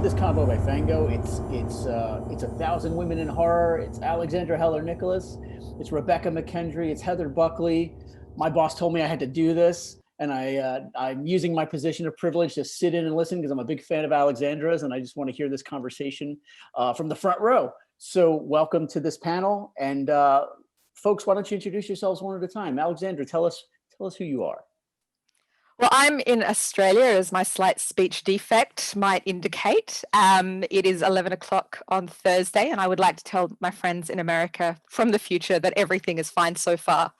this convo by Fango. It's 1,000 women in horror. It's Alexandra Heller-Nicholas. It's Rebekah McKendry. It's Heather Buckley. My boss told me I had to do this, and I'm using my position of privilege to sit in and listen because I'm a big fan of Alexandra's, and I just want to hear this conversation from the front row. So welcome to this panel, and folks, why don't you introduce yourselves one at a time? Alexandra, tell us who you are. Well, I'm in Australia, as my slight speech defect might indicate. It is 11 o'clock on Thursday, and I would like to tell my friends in America from the future that everything is fine so far.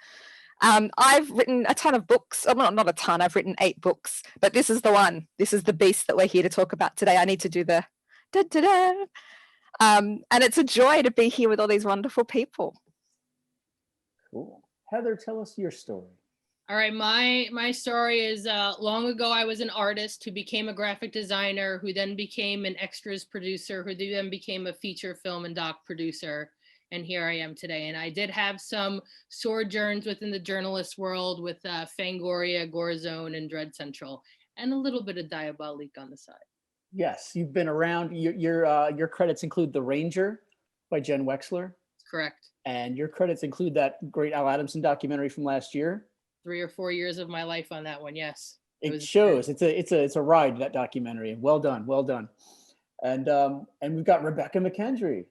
I've written a ton of books. Well, not a ton, I've written 8 books, but this is the one. This is the beast that we're here to talk about today. I need to do the da-da-da. And it's a joy to be here with all these wonderful people. Cool. Heather, tell us your story. All right, my story is long ago I was an artist who became a graphic designer, who then became an extras producer, who then became a feature film and doc producer. And here I am today. And I did have some sojourns within the journalist world with Fangoria, GOREZONE, and Dread Central, and a little bit of Diabolique on the side. Yes, you've been around. Your credits include The Ranger by Jen Wexler. Correct. And your credits include that great Al Adamson documentary from last year. 3 or 4 years of my life on that one. Yes. It shows. It's a ride, that documentary. Well done. Well done. And we've got Rebekah McKendry.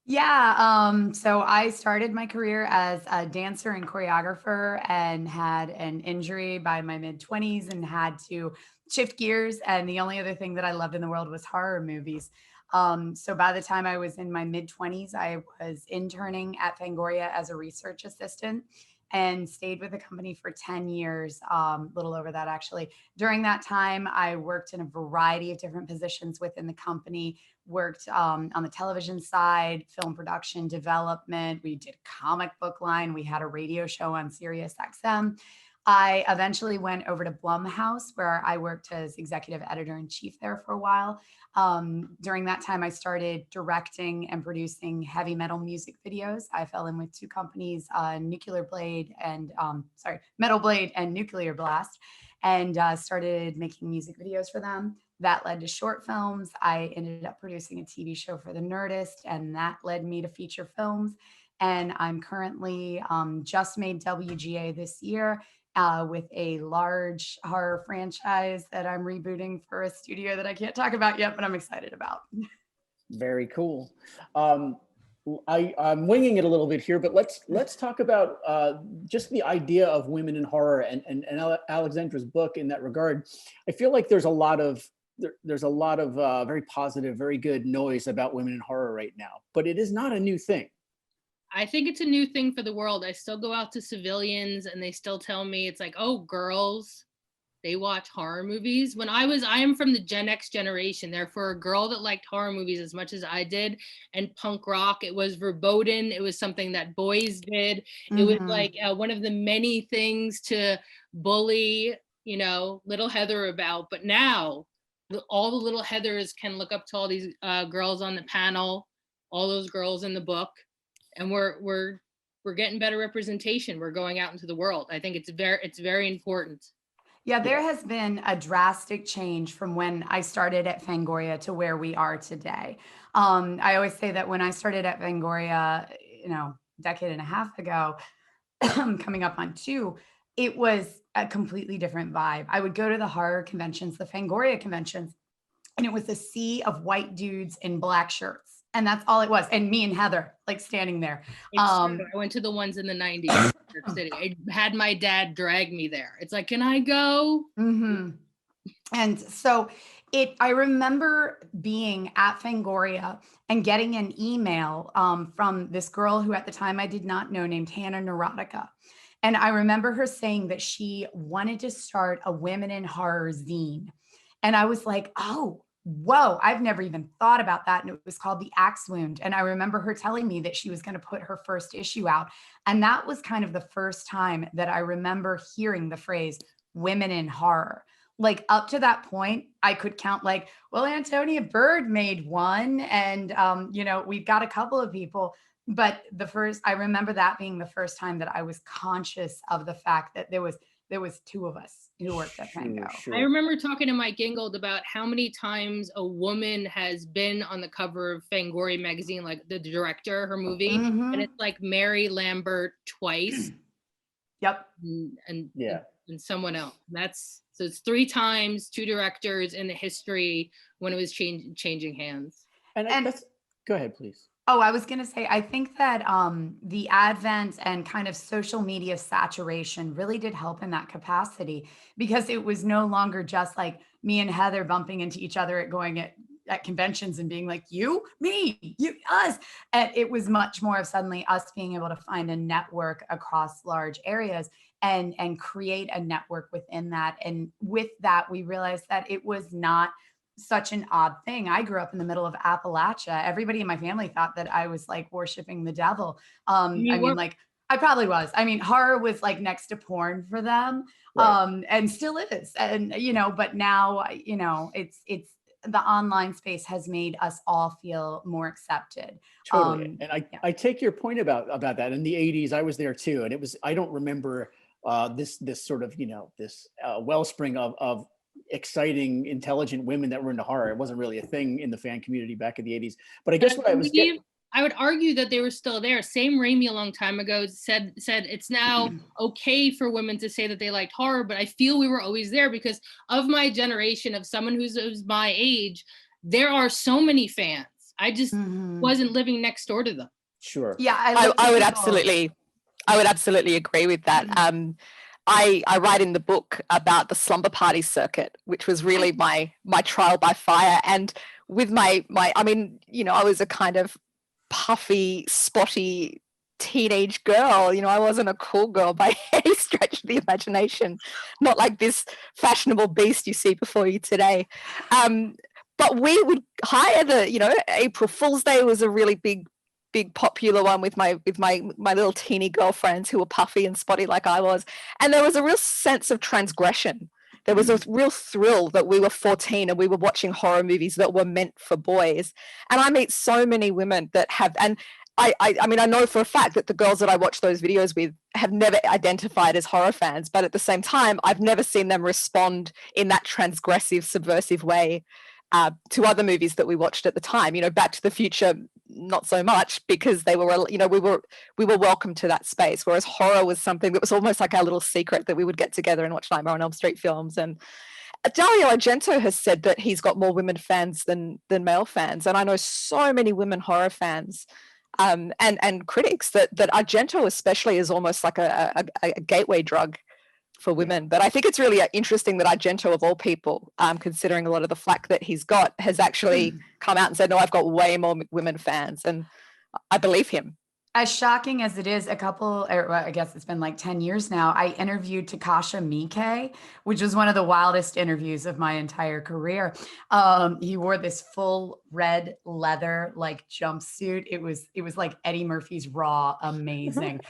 Yeah, so I started my career as a dancer and choreographer and had an injury by my mid-20s and had to shift gears. And the only other thing that I loved in the world was horror movies. So by the time I was in my mid-20s, I was interning at Fangoria as a research assistant and stayed with the company for 10 years, a little over that actually. During that time, I worked in a variety of different positions within the company, worked on the television side, film production, development. We did comic book line. We had a radio show on Sirius XM. I eventually went over to Blumhouse, where I worked as executive editor-in-chief there for a while. During that time, I started directing and producing heavy metal music videos. I fell in with 2 companies, Metal Blade and Nuclear Blast, and started making music videos for them. That led to short films. I ended up producing a TV show for The Nerdist, and that led me to feature films. And I'm currently just made WGA this year with a large horror franchise that I'm rebooting for a studio that I can't talk about yet, but I'm excited about. Very cool. I'm winging it a little bit here, but let's talk about just the idea of women in horror and Alexandra's book in that regard. I feel like there's a lot of very positive, very good noise about women in horror right now, but it is not a new thing. I think it's a new thing for the world. I still go out to civilians and they still tell me, it's like, oh, girls, they watch horror movies. I am from the Gen X generation. Therefore, a girl that liked horror movies as much as I did, and punk rock, it was verboten. It was something that boys did. It was like one of the many things to bully, little Heather about. But now all the little Heathers can look up to all these girls on the panel, all those girls in the book. And we're getting better representation. We're going out into the world. I think it's very important. Yeah, there has been a drastic change from when I started at Fangoria to where we are today. I always say that when I started at Fangoria, a decade and a half ago, coming up on 2, it was a completely different vibe. I would go to the horror conventions, the Fangoria conventions, and it was a sea of white dudes in black shirts. And that's all it was. And me and Heather, like standing there. I went to the ones in the 90s in New York City. I had my dad drag me there. It's like, can I go? Mm-hmm. And so I remember being at Fangoria and getting an email from this girl who at the time I did not know, named Hannah Neurotica. And I remember her saying that she wanted to start a women in horror zine. And I was like, oh, whoa, I've never even thought about that. And it was called The Axe Wound. And I remember her telling me that she was going to put her first issue out. And that was kind of the first time that I remember hearing the phrase women in horror. Like up to that point, I could count like, well, Antonia Bird made one. And, we've got a couple of people. But I remember that being the first time that I was conscious of the fact that there was there was 2 of us who worked at Fango. I remember talking to Mike Ingold about how many times a woman has been on the cover of Fangoria magazine, like the director, her movie, and it's like Mary Lambert twice. Yep. And someone else. So it's 3 times, 2 directors in the history when it was changing hands. And go ahead, please. Oh, I was going to say, I think that the advent and kind of social media saturation really did help in that capacity, because it was no longer just like me and Heather bumping into each other at conventions and being like, you, me, you, us. And it was much more of suddenly us being able to find a network across large areas and create a network within that. And with that, we realized that it was not such an odd thing. I grew up in the middle of Appalachia. Everybody in my family thought that I was like worshiping the devil. I mean, like, I probably was. I mean, horror was like next to porn for them, and still is. And, you know, but now, you know, it's the online space has made us all feel more accepted. Totally. And I take your point about that. In the 80s, I was there too. And I don't remember this sort of, you know, this wellspring of exciting, intelligent women that were into horror. It wasn't really a thing in the fan community back in the 80s. But I guess I would argue that they were still there. Sam Raimi a long time ago said it's now okay for women to say that they liked horror, but I feel we were always there because of my generation, of someone who's my age. There are so many fans. I just wasn't living next door to them. Sure. Yeah, I would absolutely agree with that. I write in the book about the slumber party circuit, which was really my trial by fire. And with my I mean, you know, I was a kind of puffy, spotty teenage girl. You know, I wasn't a cool girl by any stretch of the imagination, not like this fashionable beast you see before you today. But we would hire April Fool's Day was a really big popular one with my little teeny girlfriends who were puffy and spotty like I was. And there was a real sense of transgression. There was a real thrill that we were 14 and we were watching horror movies that were meant for boys. And I meet so many women that have, and I mean, I know for a fact that the girls that I watch those videos with have never identified as horror fans, but at the same time, I've never seen them respond in that transgressive, subversive way to other movies that we watched at the time. You know, Back to the Future, not so much, because they were, you know, we were welcome to that space, whereas horror was something that was almost like our little secret that we would get together and watch Nightmare on Elm Street films. And Dario Argento has said that he's got more women fans than male fans, and I know so many women horror fans and critics that Argento especially is almost like a gateway drug for women. But I think it's really interesting that Argento, of all people, considering a lot of the flack that he's got, has actually come out and said, no, I've got way more women fans. And I believe him. As shocking as it is, I guess it's been like 10 years now, I interviewed Takashi Miike, which was one of the wildest interviews of my entire career. He wore this full red leather like jumpsuit. It was like Eddie Murphy's Raw, amazing.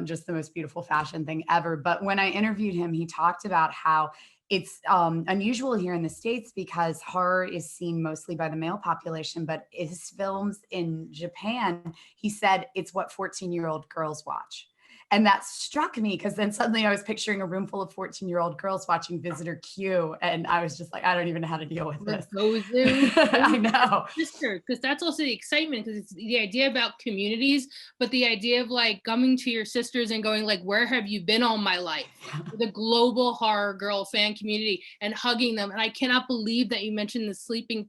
Just the most beautiful fashion thing ever. But when I interviewed him, he talked about how it's unusual here in the States because horror is seen mostly by the male population, but his films in Japan, he said it's what 14-year-old girls watch. And that struck me because then suddenly I was picturing a room full of 14-year-old girls watching Visitor Q. And I was just like, I don't even know how to deal with this. I know. Because that's also the excitement, because it's the idea about communities, but the idea of like coming to your sisters and going like, where have you been all my life? The global horror girl fan community and hugging them. And I cannot believe that you mentioned the sleeping.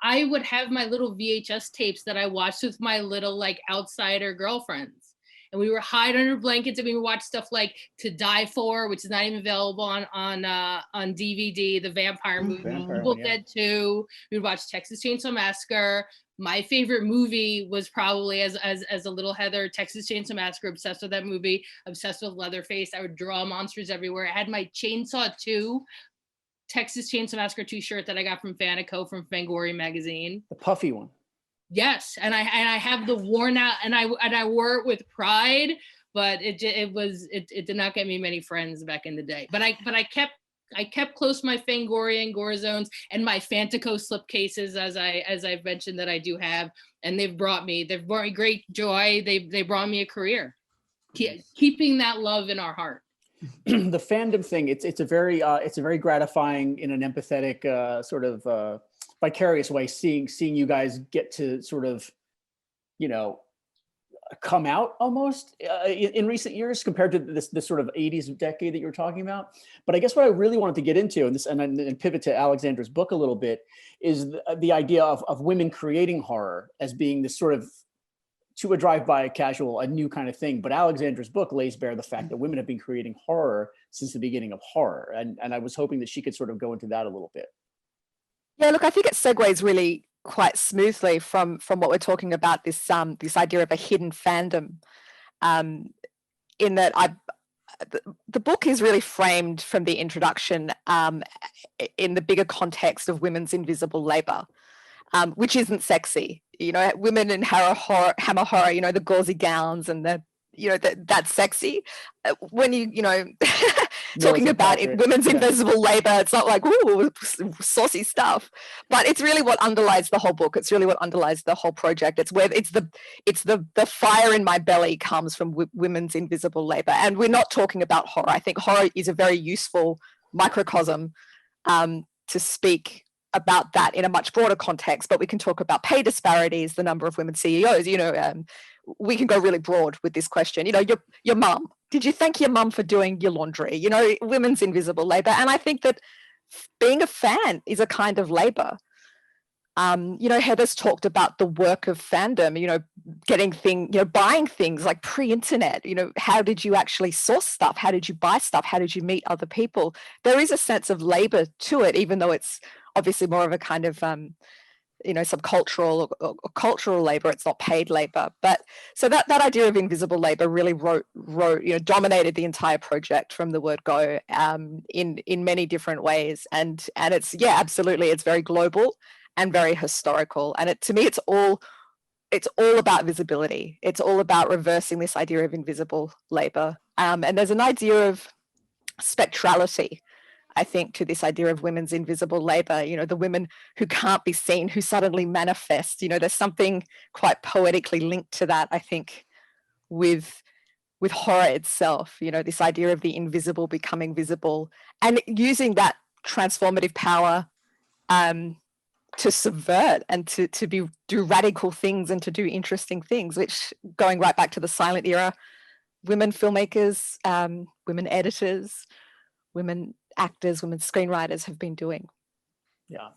I would have my little VHS tapes that I watched with my little like outsider girlfriends. And we would hide under blankets and we would watch stuff like To Die For, which is not even available on DVD, the vampire movie, Evil Dead 2. We would watch Texas Chainsaw Massacre. My favorite movie was probably as a little Heather, Texas Chainsaw Massacre, obsessed with that movie, obsessed with Leatherface. I would draw monsters everywhere. I had my Chainsaw 2, Texas Chainsaw Massacre 2 shirt that I got from Fanico from Fangoria magazine. The puffy one. Yes, and I have the worn out, and I wore it with pride, but it did not get me many friends back in the day. But I kept close my Fangoria and Gorezones and my Fantico slipcases, as I've mentioned that I do have, and they've brought me great joy. They brought me a career, keeping that love in our heart. the fandom thing, it's a very gratifying in an empathetic sort of vicarious way, seeing you guys get to sort of, you know, come out almost in recent years compared to this sort of 80s decade that you were talking about. But I guess what I really wanted to get into, and pivot to Alexandra's book a little bit, is the idea of women creating horror as being this sort of, to a drive-by casual, a new kind of thing. But Alexandra's book lays bare the fact that women have been creating horror since the beginning of horror. And I was hoping that she could sort of go into that a little bit. Yeah, look, I think it segues really quite smoothly from what we're talking about, this this idea of a hidden fandom, in that the book is really framed from the introduction in the bigger context of women's invisible labor, which isn't sexy. You know, women in hammer horror, you know, the gauzy gowns and the, you know, that's sexy. When you know, talking about women's invisible labor, it's not like, ooh, saucy stuff, but it's really what underlies the whole book. It's really what underlies the whole project. It's where it's the fire in my belly comes from women's invisible labor. And we're not talking about horror. I think horror is a very useful microcosm to speak about that in a much broader context, but we can talk about pay disparities, the number of women CEOs, you know, we can go really broad with this question. You know, your mum, did you thank your mum for doing your laundry? You know, women's invisible labor. And I think that being a fan is a kind of labor. You know, Heather's talked about the work of fandom, you know, buying things like pre-internet, you know, how did you actually source stuff? How did you buy stuff? How did you meet other people? There is a sense of labor to it, even though it's obviously more of a kind of, you know, subcultural or cultural labor. It's not paid labor. But so that idea of invisible labor really you know, dominated the entire project from the word go, in many different ways. And it's, yeah, absolutely, it's very global and very historical. And to me, it's all about visibility. It's all about reversing this idea of invisible labor. And there's an idea of spectrality, I think, to this idea of women's invisible labor, you know, the women who can't be seen, who suddenly manifest. You know, there's something quite poetically linked to that, I think, with horror itself, you know, this idea of the invisible becoming visible and using that transformative power to subvert and to do radical things and to do interesting things, which, going right back to the silent era, women filmmakers, women editors, women actors, women screenwriters have been doing. Yeah.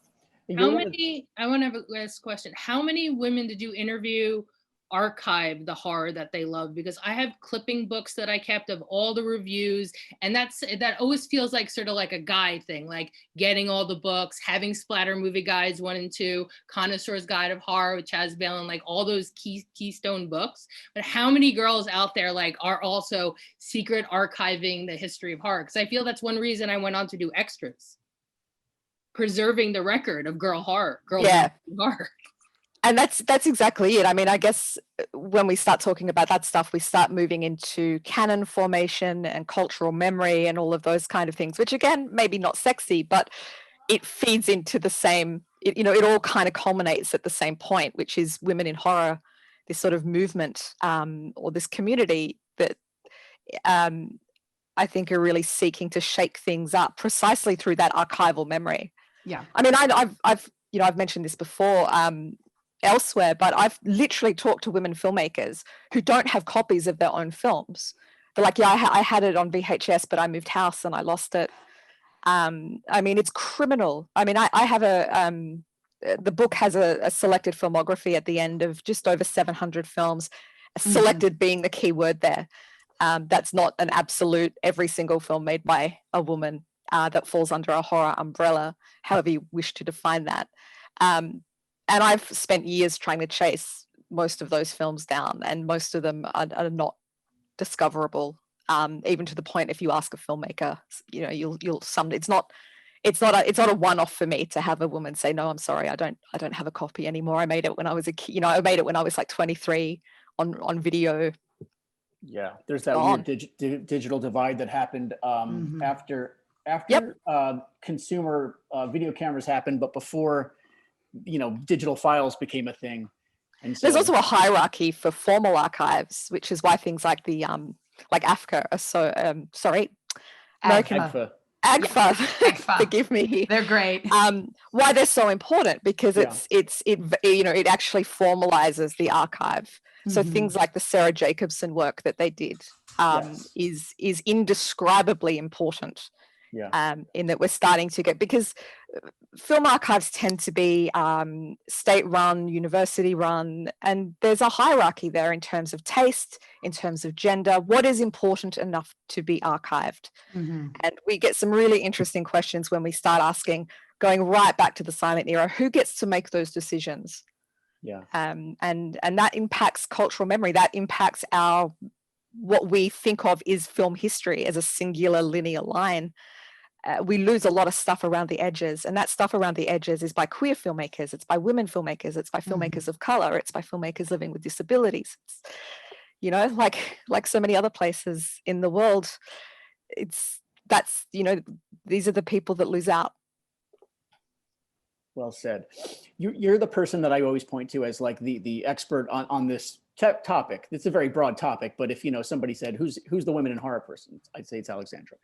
How many, I want to have a last question. How many women did you interview, archive the horror that they love? Because I have clipping books that I kept of all the reviews, and that always feels like sort of like a guide thing, like getting all the books, having Splatter Movie Guides 1 and 2, Connoisseur's Guide of Horror with Chaz Balin, like all those keystone books. But how many girls out there like are also secret archiving the history of horror? Because I feel that's one reason I went on to do extras, preserving the record of girl horror, horror. And that's exactly it. I mean, I guess when we start talking about that stuff, we start moving into canon formation and cultural memory and all of those kind of things, which again, maybe not sexy, but it feeds into the same, you know, it all kind of culminates at the same point, which is women in horror, this sort of movement or this community that I think are really seeking to shake things up precisely through that archival memory. Yeah. I mean, I've mentioned this before elsewhere, but I've literally talked to women filmmakers who don't have copies of their own films. They're like, yeah, I had it on VHS, but I moved house and I lost it. I mean, it's criminal. I mean, I have the book has a selected filmography at the end of just over 700 films, selected being the key word there. That's not an absolute every single film made by a woman that falls under a horror umbrella, however you wish to define that. And I've spent years trying to chase most of those films down, and most of them are not discoverable, even to the point if you ask a filmmaker, you know, you'll it's not a one-off for me to have a woman say, no, I'm sorry, I don't have a copy anymore. I made it when I was a kid, you know, I made it when I was like 23 on video. Yeah, there's that weird digital divide that happened after consumer video cameras happened, but before, you know, digital files became a thing. And so, there's also a hierarchy for formal archives, which is why things like the like AFCA are so American AGFA. AGFA. AGFA. Forgive me. They're great. Why they're so important, because Yeah. it actually formalizes the archive. So Mhm. things like the Sarah Jacobson work that they did Yes. is indescribably important. Yeah. In that we're starting to get, because film archives tend to be state run, university run, and there's a hierarchy there in terms of taste, in terms of gender, what is important enough to be archived. Mhm. And we get some really interesting questions when we start asking, going right back to the silent era, who gets to make those decisions? Yeah. And that impacts cultural memory, that impacts what we think of is film history as a singular linear line. We lose a lot of stuff around the edges, and that stuff around the edges is by queer filmmakers, it's by women filmmakers, it's by filmmakers of color, it's by filmmakers living with disabilities. It's, like so many other places in the world, these are the people that lose out. Well said. You're the person that I always point to as like the expert on this topic. It's a very broad topic, but if somebody said who's the women in horror person, I'd say it's Alexandra.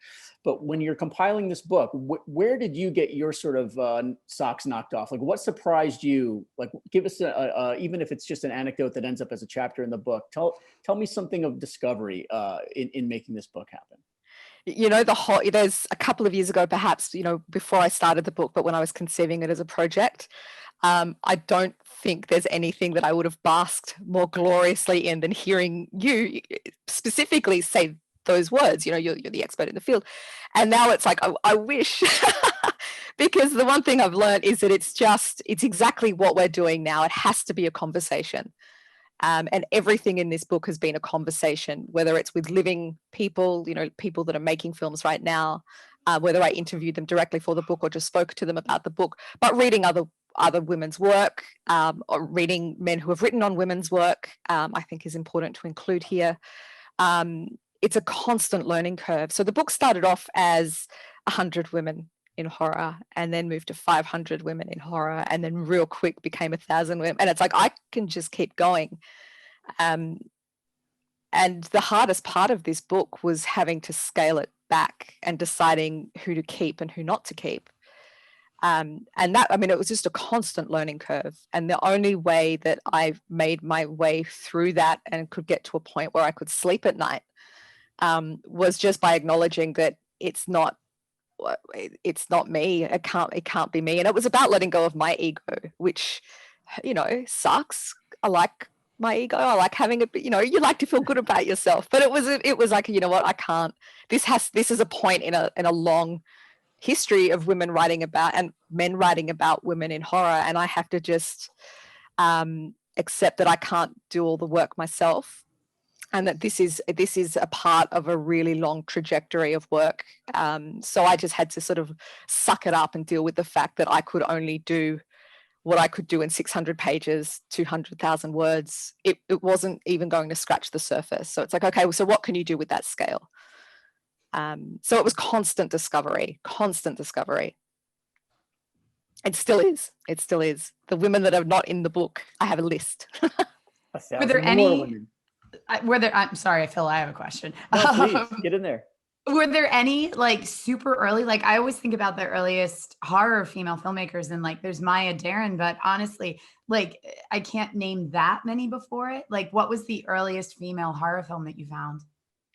But when you're compiling this book, where did you get your sort of socks knocked off? Like, what surprised you? Like, give us even if it's just an anecdote that ends up as a chapter in the book. Tell me something of discovery in making this book happen. There's a couple of years ago, perhaps, before I started the book, but when I was conceiving it as a project, I don't think there's anything that I would have basked more gloriously in than hearing you specifically say those words. You're the expert in the field. And now it's like, I wish, because the one thing I've learned is that it's exactly what we're doing now. It has to be a conversation. And everything in this book has been a conversation, whether it's with living people, people that are making films right now, whether I interviewed them directly for the book or just spoke to them about the book, but reading other women's work, or reading men who have written on women's work, I think is important to include here. It's a constant learning curve. So the book started off as 100 women in horror, and then moved to 500 women in horror, and then real quick became 1,000 women. And it's like, I can just keep going. And the hardest part of this book was having to scale it back and deciding who to keep and who not to keep. And that, it was just a constant learning curve. And the only way that I made my way through that and could get to a point where I could sleep at night was just by acknowledging that it's not me. It can't be me. And it was about letting go of my ego, which, sucks. I like my ego. I like having it, you like to feel good about yourself. But it was like, what, I can't. This is a point in a long history of women writing about and men writing about women in horror, and I have to just accept that I can't do all the work myself, and that this is a part of a really long trajectory of work. So I just had to sort of suck it up and deal with the fact that I could only do what I could do in 600 pages, 200,000 words. It wasn't even going to scratch the surface. So it's like, okay, well, so what can you do with that scale? So it was constant discovery. It still is. The women that are not in the book, I have a list. Were there any? I'm sorry, Phil, I have a question. No, please, get in there. Were there any like super early? Like, I always think about the earliest horror female filmmakers, and like there's Maya Deren, but honestly, like I can't name that many before it. Like, what was the earliest female horror film that you found?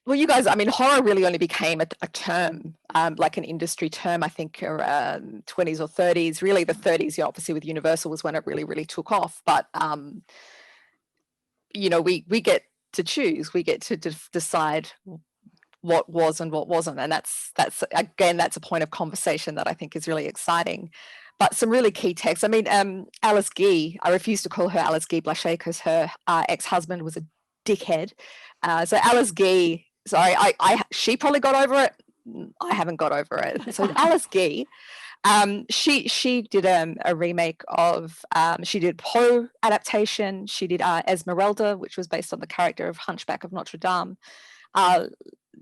Well, you guys, horror really only became a term, like an industry term, I think, around 20s or 30s. Really, the 30s, obviously with Universal was when it really, really took off. But, we get to choose. We get to decide what was and what wasn't. And that's a point of conversation that I think is really exciting. But some really key texts. Alice Guy, I refuse to call her Alice Guy Blaché because her ex-husband was a dickhead. So Alice Guy, sorry, she probably got over it. I haven't got over it. So Alice Guy, she did a remake of, she did Poe adaptation. She did Esmeralda, which was based on the character of Hunchback of Notre Dame.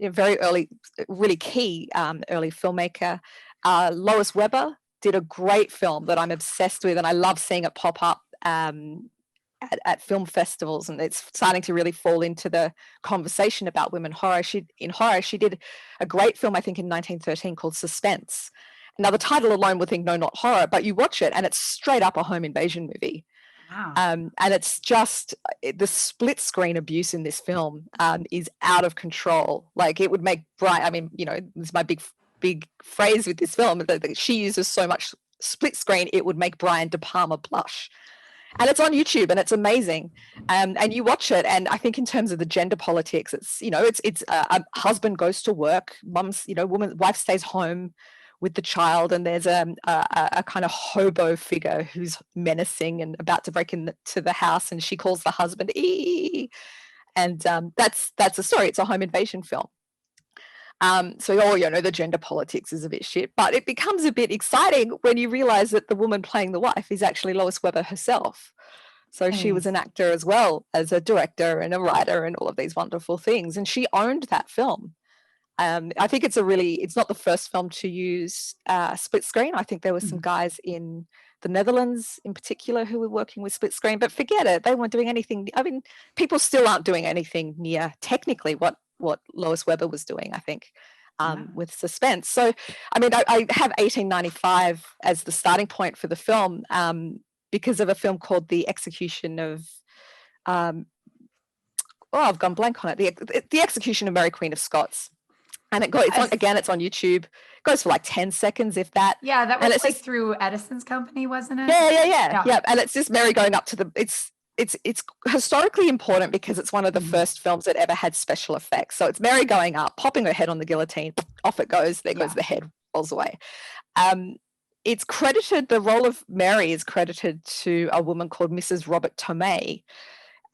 Very early, really key early filmmaker. Lois Weber did a great film that I'm obsessed with, and I love seeing it pop up at film festivals, and it's starting to really fall into the conversation about women horror. She did a great film, I think, in 1913 called Suspense. Now, the title alone would think, no, not horror, but you watch it and it's straight up a home invasion movie. Wow. And it's just the split screen abuse in this film is out of control. Like, it would make Brian, I mean, you know, this is my big phrase with this film, that she uses so much split screen, it would make Brian De Palma blush. And it's on YouTube and it's amazing. And you watch it, and I think in terms of the gender politics, it's, you know, it's a husband goes to work, mum's, you know, wife stays home with the child, and there's a kind of hobo figure who's menacing and about to break into the house, and she calls the husband "ee," and that's the story. It's a home invasion film. So, you know, the gender politics is a bit shit, but it becomes a bit exciting when you realize that the woman playing the wife is actually Lois Weber herself. So she was an actor as well as a director and a writer and all of these wonderful things, and she owned that film. I think it's not the first film to use split screen. I think there were some guys in the Netherlands in particular who were working with split screen, but forget it. They weren't doing anything. I mean, people still aren't doing anything near technically what Lois Weber was doing, I think, with Suspense. So, I mean, I have 1895 as the starting point for the film because of a film called The Execution of, I've gone blank on it, The Execution of Mary Queen of Scots. And it's on YouTube. It goes for like 10 seconds, if that. Yeah, that was like through Edison's company, wasn't it? Yeah. And it's just Mary going up to it's historically important because it's one of the first films that ever had special effects. So it's Mary going up, popping her head on the guillotine, off it goes, there goes the head, rolls away. It's credited, the role of Mary is credited to a woman called Mrs. Robert Tomei.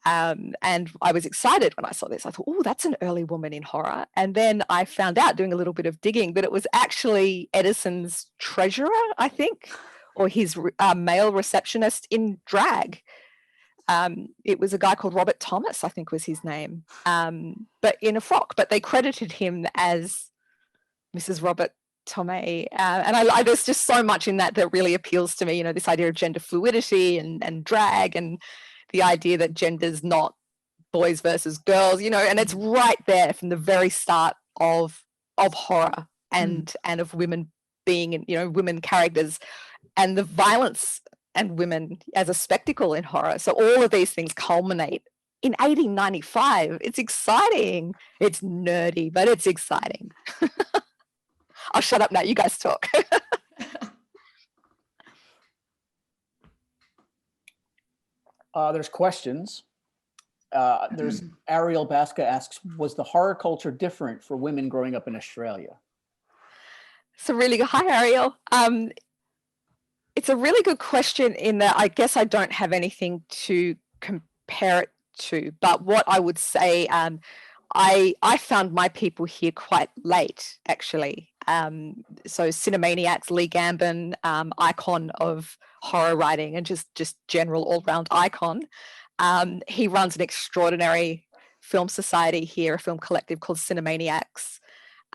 And I was excited when I saw this. I thought, oh, that's an early woman in horror. And then I found out, doing a little bit of digging, that it was actually Edison's treasurer, I think, or his male receptionist in drag. It was a guy called Robert Thomas, I think was his name, but in a frock. But they credited him as Mrs. Robert Tomei. And there's just so much in that really appeals to me, you know, this idea of gender fluidity and drag, and the idea that gender's not boys versus girls, you know, and it's right there from the very start of horror and of women being, you know, women characters, and the violence and women as a spectacle in horror. So all of these things culminate in 1895. It's exciting. It's nerdy, but it's exciting. I'll shut up now. You guys talk. There's questions. There's Ariel Basca asks, was the horror culture different for women growing up in Australia? It's a really good, hi Ariel. It's a really good question in that I guess I don't have anything to compare it to, but what I would say, I found my people here quite late, actually. So Cinemaniacs, Lee Gambon, icon of horror writing and just general all-round icon. He runs an extraordinary film society here, a film collective called Cinemaniacs.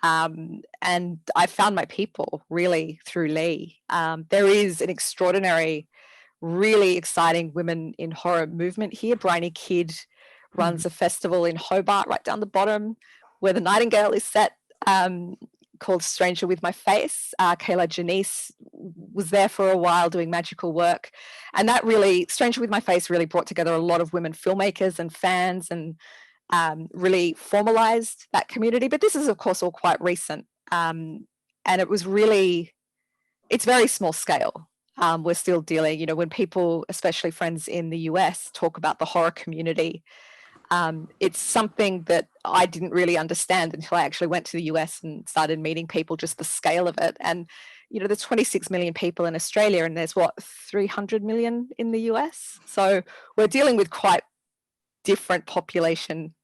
And I found my people really through Lee. There is an extraordinary, really exciting women in horror movement here. Bryony Kidd runs a festival in Hobart, right down the bottom, where the Nightingale is set, called Stranger with My Face. Kayla Janice was there for a while doing magical work. And that really, Stranger with My Face really brought together a lot of women filmmakers and fans, and really formalized that community. But this is, of course, all quite recent. And it was really, it's very small scale. We're still dealing, you know, when people, especially friends in the US, talk about the horror community, it's something that I didn't really understand until I actually went to the US and started meeting people, just the scale of it. And, you know, there's 26 million people in Australia, and there's 300 million in the US. So we're dealing with quite different population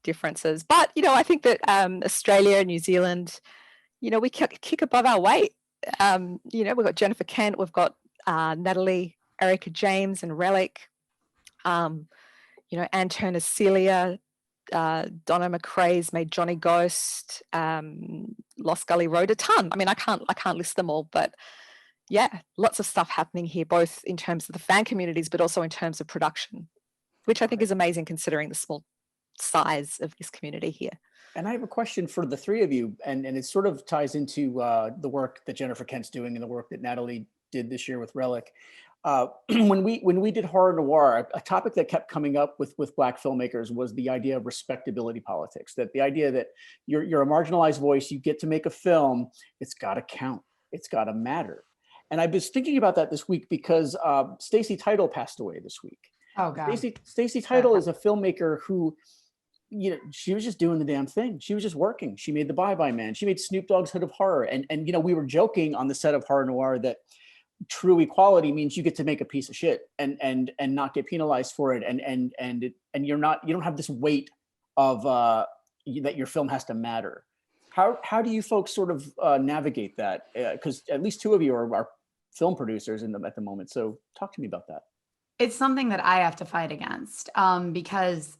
differences. But, you know, I think that Australia, New Zealand, you know, we kick above our weight. You know, we've got Jennifer Kent, we've got Natalie, Erica James and Relic. You know, Anne Turner Celia, Donna McRae's made Johnny Ghost, Lost Gully Road, a ton. I mean, I can't list them all, but yeah, lots of stuff happening here, both in terms of the fan communities, but also in terms of production. which I think is amazing considering the small size of this community here. And I have a question for the three of you, and it sort of ties into the work that Jennifer Kent's doing and the work that Natalie did this year with Relic. When we did horror noir, a topic that kept coming up with Black filmmakers was the idea of respectability politics. That the idea that you're a marginalized voice, you get to make a film, it's got to count, it's got to matter. And I was thinking about that this week because Stacey Title passed away this week. Oh God. Stacey Title is a filmmaker who, you know, she was just doing the damn thing. She was just working. She made The Bye Bye Man. She made Snoop Dogg's Hood of Horror. And you know, we were joking on the set of Horror Noir that true equality means you get to make a piece of shit and not get penalized for it. And you don't have this weight of that your film has to matter. How do you folks sort of navigate that? Because at least two of you are film producers at the moment. So talk to me about that. It's something that I have to fight against because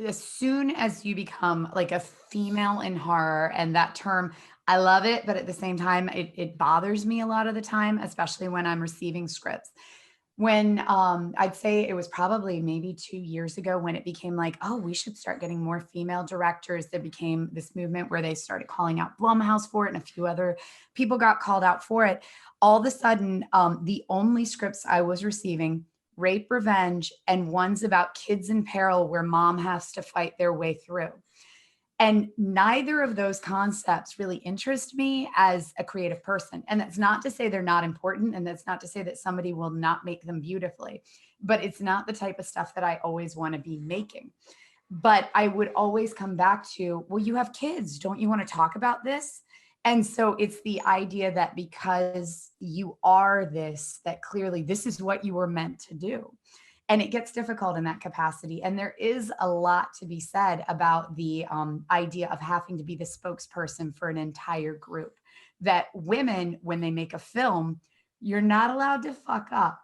as soon as you become like a female in horror, and that term, I love it, but at the same time, it bothers me a lot of the time, especially when I'm receiving scripts. When I'd say it was probably maybe 2 years ago when it became like, oh, we should start getting more female directors. There became this movement where they started calling out Blumhouse for it, and a few other people got called out for it. All of a sudden, the only scripts I was receiving, rape, revenge, and ones about kids in peril where mom has to fight their way through. And neither of those concepts really interest me as a creative person. And that's not to say they're not important. And that's not to say that somebody will not make them beautifully, but it's not the type of stuff that I always want to be making. But I would always come back to, well, you have kids. Don't you want to talk about this? And so it's the idea that because you are this, that clearly this is what you were meant to do. And it gets difficult in that capacity. And there is a lot to be said about the idea of having to be the spokesperson for an entire group. That women, when they make a film, you're not allowed to fuck up.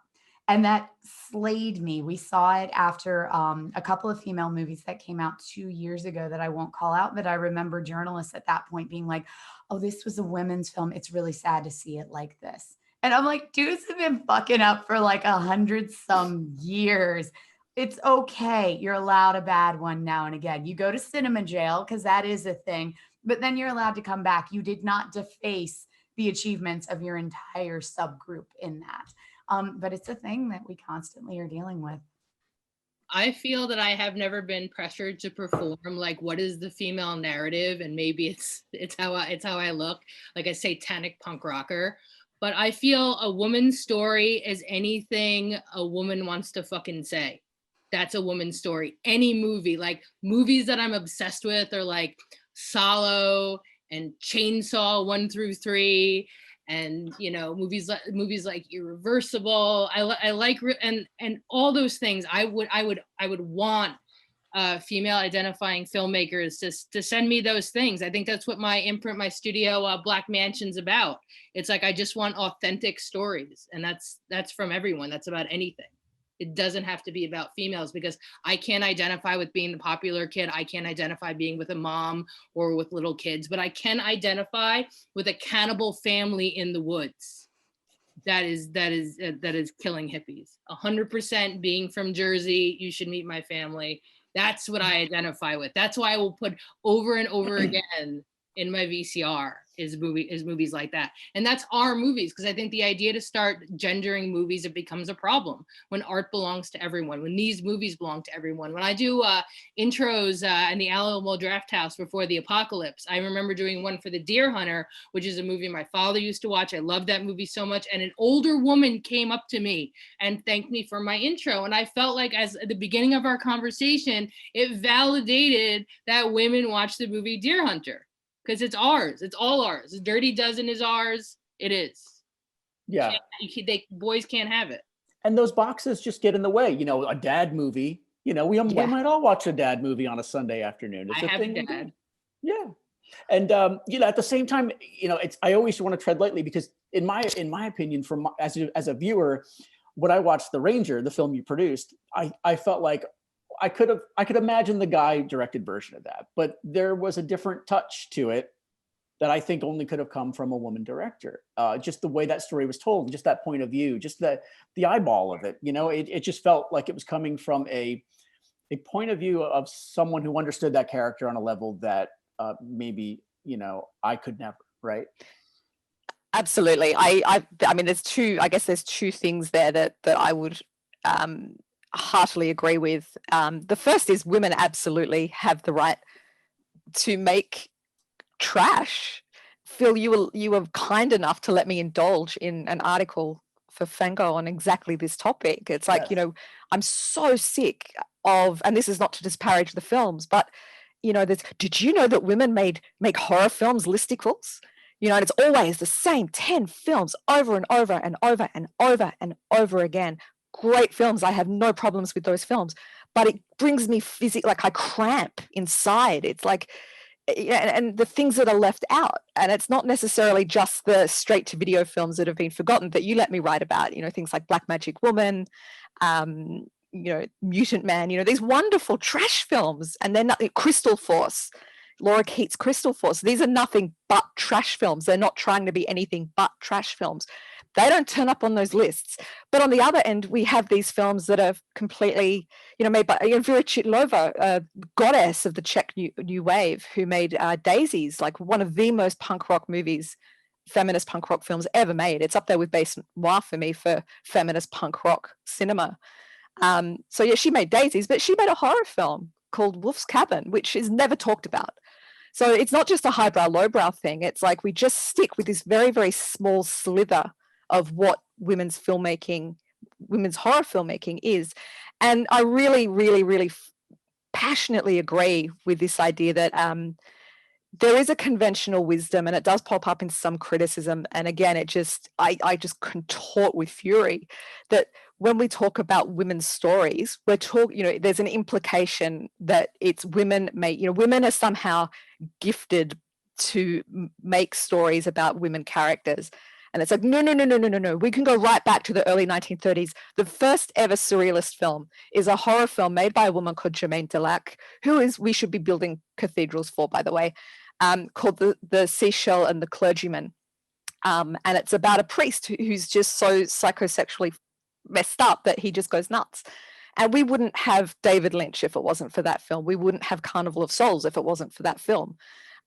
And that slayed me. We saw it after a couple of female movies that came out 2 years ago that I won't call out, but I remember journalists at that point being like, oh, this was a women's film. It's really sad to see it like this. And I'm like, dudes have been fucking up for like 100-some years. It's okay. You're allowed a bad one now and again. You go to cinema jail because that is a thing, but then you're allowed to come back. You did not deface the achievements of your entire subgroup in that. But it's a thing that we constantly are dealing with. I feel that I have never been pressured to perform like what is the female narrative, and maybe it's how I look, like a satanic punk rocker. But I feel a woman's story is anything a woman wants to fucking say. That's a woman's story. Any movie, like movies that I'm obsessed with are like Solo and Chainsaw 1 through 3. And, you know, movies like Irreversible. I like, and all those things. I would want female identifying filmmakers to send me those things. I think that's what my imprint, my studio, Black Mansion's about. It's like, I just want authentic stories, and that's from everyone. That's about anything. It doesn't have to be about females, because I can't identify with being the popular kid. I can't identify being with a mom or with little kids, but I can identify with a cannibal family in the woods that is killing hippies. 100% being from Jersey. You should meet my family. That's what I identify with. That's why I will put over and over again in my VCR is movies like that. And that's our movies, because I think the idea to start gendering movies, it becomes a problem when art belongs to everyone, when these movies belong to everyone. When I do intros in the Alamo Draft House before the apocalypse, I remember doing one for The Deer Hunter, which is a movie my father used to watch. I love that movie so much. And an older woman came up to me and thanked me for my intro. And I felt like, as at the beginning of our conversation, it validated that women watch the movie Deer Hunter. Because it's ours. It's all ours. Dirty Dozen is ours. It is. Yeah. Boys can't have it. And those boxes just get in the way. You know, a dad movie. You know, we might all watch a dad movie on a Sunday afternoon. It's I have a dad. Yeah. And you know, at the same time, you know, I always want to tread lightly, because in my opinion, as a viewer, when I watched The Ranger, the film you produced, I felt like I could imagine the guy directed version of that, but there was a different touch to it that I think only could have come from a woman director. Just the way that story was told, just that point of view, just the eyeball of it. You know, it just felt like it was coming from a a point of view of someone who understood that character on a level that maybe, you know, I could never, right? Absolutely. I mean, I guess there's two things there that I would heartily agree with. The first is women absolutely have the right to make trash. Phil, you were kind enough to let me indulge in an article for Fango on exactly this topic. It's like, you know, I'm so sick of, and this is not to disparage the films, but you know, did you know that women make horror films listicles? You know, and it's always the same 10 films over and over and over and over and over again. Great films. I have no problems with those films, but it brings me like I cramp inside. It's like, and the things that are left out, and it's not necessarily just the straight to video films that have been forgotten that you let me write about, you know, things like Black Magic Woman, you know, Mutant Man, you know, these wonderful trash films. And then Crystal Force, Laura Keats' Crystal Force, these are nothing but trash films. They're not trying to be anything but trash films. They don't turn up on those lists. But on the other end, we have these films that are completely, you know, made by Vera Chitlova, goddess of the Czech new wave, who made Daisies, like one of the most punk rock movies, feminist punk rock films ever made. It's up there with Base Noir for me for feminist punk rock cinema. So yeah, she made Daisies, but she made a horror film called Wolf's Cabin, which is never talked about. So it's not just a highbrow, lowbrow thing. It's like we just stick with this very, very small slither of what women's horror filmmaking is. And I really, really, really passionately agree with this idea that there is a conventional wisdom, and it does pop up in some criticism. And again, I just contort with fury that when we talk about women's stories, you know, there's an implication that it's women are somehow gifted to make stories about women characters. And it's like, no. We can go right back to the early 1930s. The first ever surrealist film is a horror film made by a woman called Germaine Delac, we should be building cathedrals for, by the way, called The Seashell and the Clergyman. And it's about a priest who's just so psychosexually messed up that he just goes nuts. And we wouldn't have David Lynch if it wasn't for that film. We wouldn't have Carnival of Souls if it wasn't for that film.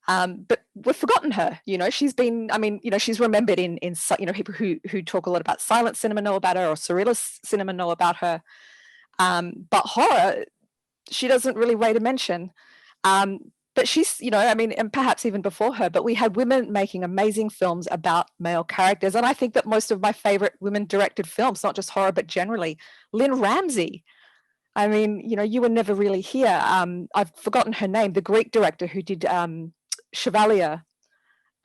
But we've forgotten her. You know, she's remembered in you know, people who talk a lot about silent cinema know about her, or surrealist cinema know about her. But horror, she doesn't really rate a mention. But she's, you know, I mean, and perhaps even before her, but we had women making amazing films about male characters. And I think that most of my favorite women directed films, not just horror, but generally, Lynn Ramsey. I mean, you know, you were never really here. I've forgotten her name, the Greek director who did Chevalier,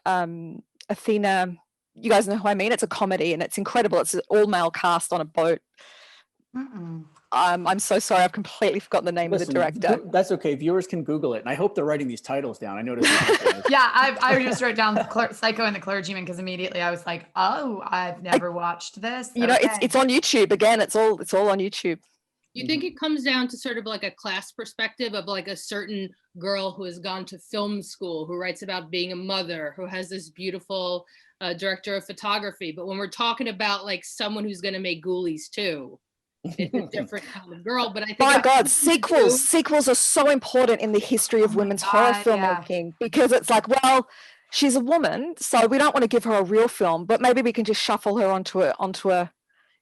Athena. You guys know who I mean? It's a comedy and it's incredible. It's an all-male cast on a boat. I'm so sorry. I've completely forgotten the name of the director. That's okay. Viewers can Google it. And I hope they're writing these titles down. I noticed. Yeah, I just wrote down Psycho and the Clergyman because immediately I was like, oh, I've never watched this. You know, it's on YouTube. Again, it's all on YouTube. You think it comes down to sort of like a class perspective of like a certain girl who has gone to film school, who writes about being a mother, who has this beautiful director of photography. But when we're talking about like someone who's going to make Ghoulies too, it's a different kind of girl. But I think, my God, sequels are so important in the history of women's horror filmmaking, because it's like, well, she's a woman, so we don't want to give her a real film, but maybe we can just shuffle her onto a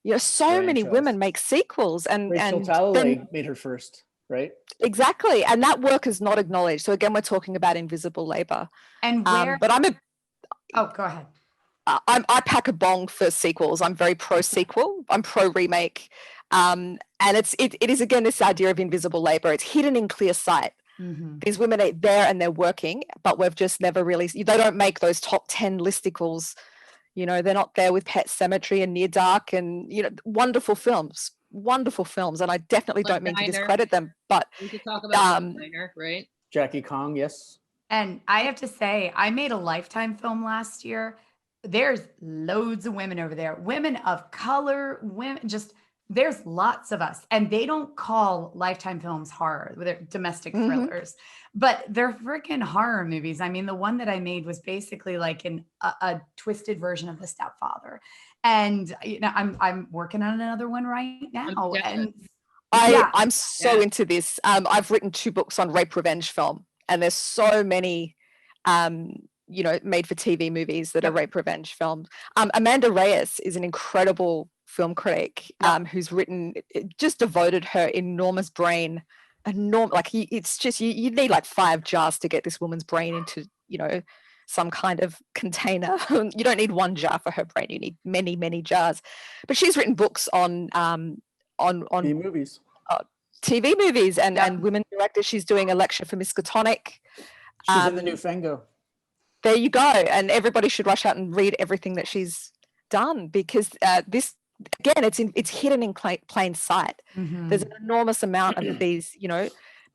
you know, so many women make sequels, and Rachel Talalay made her first, right? Exactly, and that work is not acknowledged. So again, we're talking about invisible labor. And but go ahead. I pack a bong for sequels. I'm very pro sequel. I'm pro remake, and it is again this idea of invisible labor. It's hidden in clear sight. These women are there and they're working, but we've just never really. They don't make those top 10 listicles. You know, they're not there with Pet Sematary and Near Dark and, you know, wonderful films. And I definitely don't mean to discredit them, but we could talk about Diner, right? Jackie Kong, yes. And I have to say, I made a Lifetime film last year. There's loads of women over there, women of color, women, just there's lots of us, and they don't call Lifetime films horror. They're domestic thrillers, but they're freaking horror movies. I mean, the one that I made was basically like a twisted version of The Stepfather. And, you know, I'm working on another one right now. And Yeah. I'm so into this. I've written 2 books on rape revenge film, and there's so many, made for TV movies that are rape revenge films. Amanda Reyes is an incredible film critic who's written, just devoted her enormous brain, it's just, you need like 5 jars to get this woman's brain into, some kind of container. You don't need 1 jar for her brain. You need many, many jars. But she's written books on movies. TV movies and women directors. She's doing a lecture for Miskatonic. She's in the new Fango. There you go. And everybody should rush out and read everything that she's done, because this, again, it's hidden in plain sight. There's an enormous amount of these,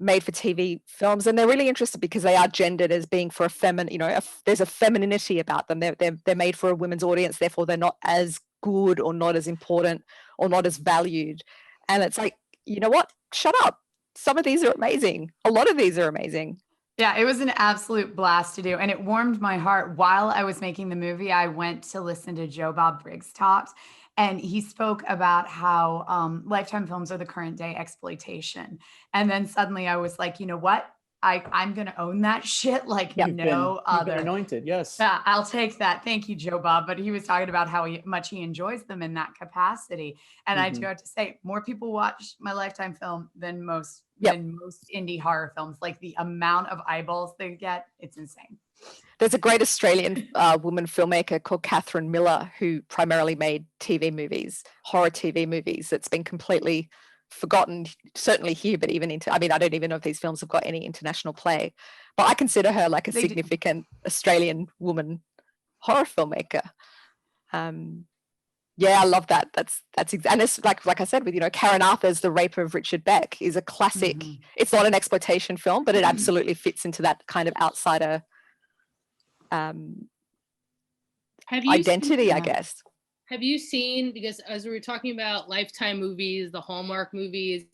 made for TV films, and they're really interested because they are gendered as being for a feminine, there's a femininity about them. They're made for a women's audience, therefore they're not as good or not as important or not as valued. And it's like, you know what? Shut up. Some of these are amazing. A lot of these are amazing. Yeah, it was an absolute blast to do. And it warmed my heart. While I was making the movie, I went to listen to Joe Bob Briggs talks. And he spoke about how Lifetime films are the current day exploitation. And then suddenly I was like, you know what? I'm going to own that shit like no other. You've been anointed, yes. I'll take that. Thank you, Joe Bob. But he was talking about how much he enjoys them in that capacity. And I do have to say, more people watch my Lifetime film than most indie horror films. Like the amount of eyeballs they get, it's insane. There's a great Australian woman filmmaker called Catherine Miller, who primarily made TV movies, horror TV movies, that's been completely forgotten, certainly here, but even I don't even know if these films have got any international play, but I consider her like a significant Australian woman horror filmmaker. I love that. And it's like I said, with Karen Arthur's The Rape of Richard Beck is a classic. It's not an exploitation film, but it absolutely fits into that kind of outsider identity, I guess. Have you seen, because as we were talking about Lifetime movies, the Hallmark movies,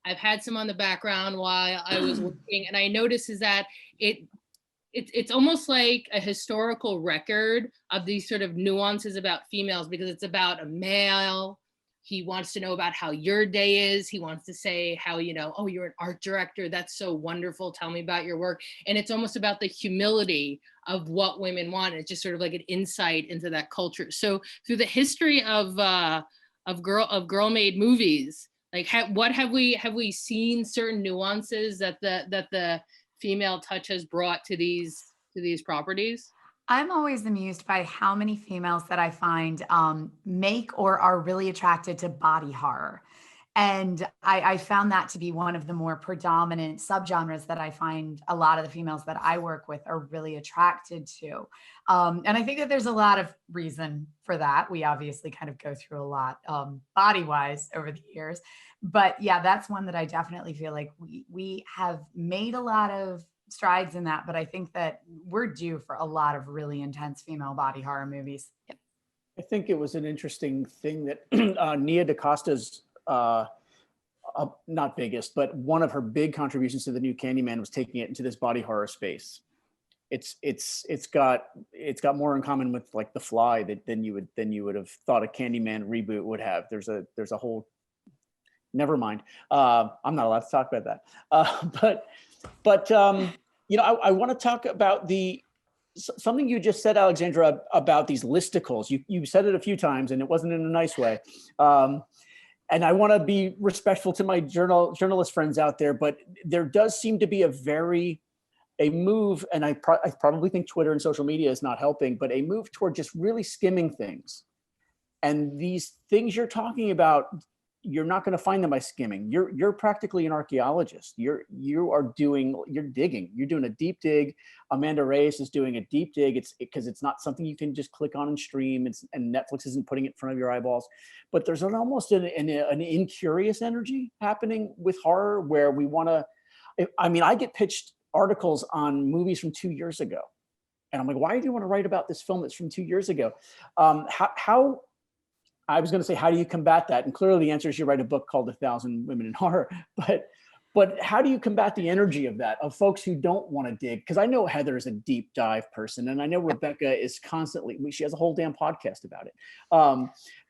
I've had some on the background while I was working, and I noticed is that it's almost like a historical record of these sort of nuances about females, because it's about a male. He wants to know about how your day is. He wants to say how, oh, you're an art director. That's so wonderful. Tell me about your work. And it's almost about the humility of what women want. It's just sort of like an insight into that culture. So through the history of girl-made movies, like what have we seen certain nuances that the female touch has brought to these properties? I'm always amused by how many females that I find make or are really attracted to body horror. And I found that to be one of the more predominant subgenres that I find a lot of the females that I work with are really attracted to. And I think that there's a lot of reason for that. We obviously kind of go through a lot body-wise over the years. But yeah, that's one that I definitely feel like we have made a lot of strides in that, but I think that we're due for a lot of really intense female body horror movies. I think it was an interesting thing that Nia DaCosta's not biggest, but one of her big contributions to the new Candyman was taking it into this body horror space. It's got more in common with like The Fly than you would have thought a Candyman reboot would have. There's a whole, never mind. I'm not allowed to talk about that. But I want to talk about something you just said, Alexandra, about these listicles. You said it a few times, and it wasn't in a nice way. And I want to be respectful to my journalist friends out there, but there does seem to be a move, and I probably think Twitter and social media is not helping, but a move toward just really skimming things. And these things you're talking about, you're not going to find them by skimming. You're practically an archaeologist. You're digging. You're doing a deep dig. Amanda Reyes is doing a deep dig. It's because it's not something you can just click on and stream. And Netflix isn't putting it in front of your eyeballs. But there's almost an incurious energy happening with horror where we want to. I get pitched articles on movies from 2 years ago, and I'm like, why do you want to write about this film that's from 2 years ago? How I was going to say, how do you combat that? And clearly the answer is you write a book called 1,000 Women in Horror. But But how do you combat the energy of that, of folks who don't want to dig? Because I know Heather is a deep dive person, and I know Rebekah is constantly, she has a whole damn podcast about it.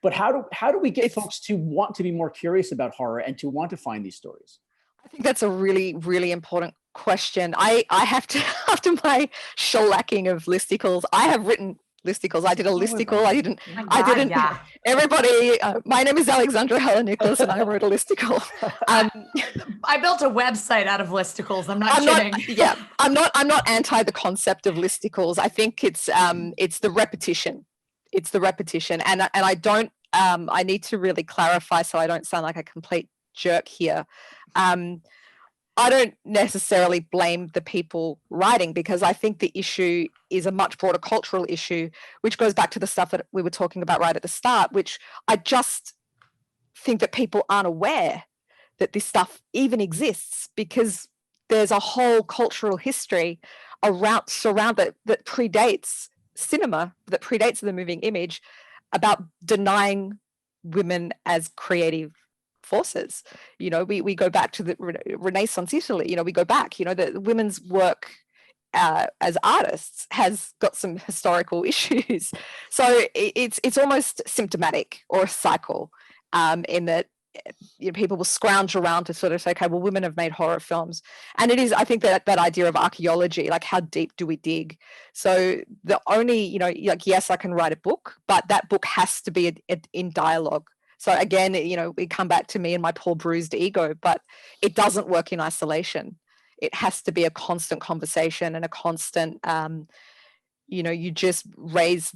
But how do we get folks to want to be more curious about horror and to want to find these stories? I think that's a really, really important question. I have to, after my shellacking of listicles, I have written listicles. I did a listicle. I didn't. Yeah. Everybody, my name is Alexandra Heller-Nicholas, and I wrote a listicle. I built a website out of listicles. I'm not kidding. I'm not anti the concept of listicles. I think it's the repetition. It's the repetition, and I don't. I need to really clarify so I don't sound like a complete jerk here. I don't necessarily blame the people writing, because I think the issue is a much broader cultural issue, which goes back to the stuff that we were talking about right at the start, which I just think that people aren't aware that this stuff even exists, because there's a whole cultural history surround that predates cinema, that predates the moving image, about denying women as creative forces. We go back to the Renaissance Italy. We go back. The women's work as artists has got some historical issues. So it's almost symptomatic, or a cycle, in that people will scrounge around to sort of say, okay, well, women have made horror films. And it is, I think, that idea of archaeology, like how deep do we dig? So the only, yes, I can write a book, but that book has to be in dialogue. So again, we come back to me and my poor bruised ego, but it doesn't work in isolation. It has to be a constant conversation and a constant, you just raise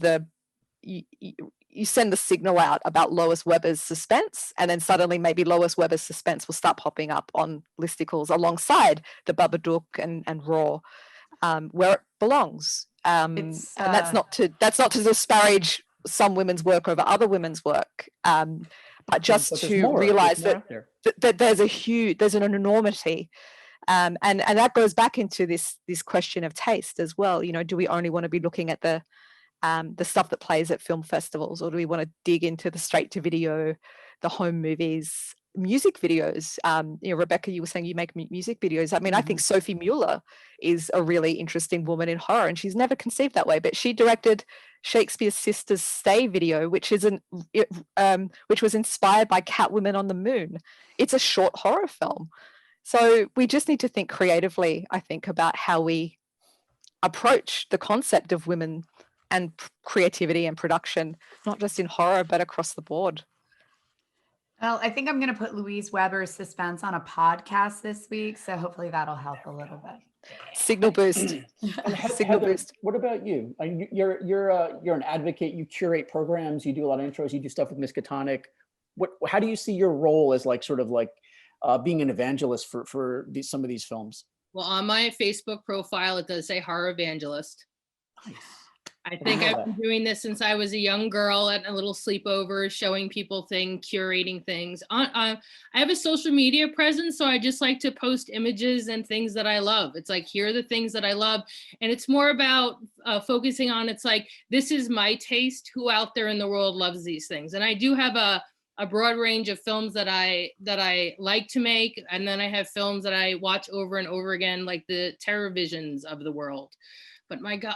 you send the signal out about Lois Weber's suspense, and then suddenly maybe Lois Weber's suspense will start popping up on listicles alongside the Babadook and Raw, where it belongs. And that's not to disparage some women's work over other women's work, but just to realize that there's an enormity, and that goes back into this question of taste as well. Do we only want to be looking at the stuff that plays at film festivals, or do we want to dig into the straight to video, the home movies, music videos? Rebekah, you were saying you make music videos. I mean, I think Sophie Mueller is a really interesting woman in horror, and she's never conceived that way, but she directed Shakespeare's Sisters Stay video, which was inspired by Catwoman on the Moon. It's a short horror film. So we just need to think creatively, I think, about how we approach the concept of women and creativity and production, not just in horror, but across the board. Well, I think I'm going to put Louise Weber's suspense on a podcast this week, so hopefully that'll help a little bit. Signal boost. Signal boost. What about you? You're an advocate. You curate programs. You do a lot of intros. You do stuff with Miskatonic. How do you see your role as being an evangelist for some of these films? Well, on my Facebook profile, it does say horror evangelist. Nice. I think I've been doing this since I was a young girl at a little sleepover, showing people things, curating things. I have a social media presence, so I just like to post images and things that I love. It's like, here are the things that I love. And it's more about focusing on, it's like, this is my taste. Who out there in the world loves these things? And I do have a broad range of films that I like to make. And then I have films that I watch over and over again, like the Terror Visions of the world. But my God,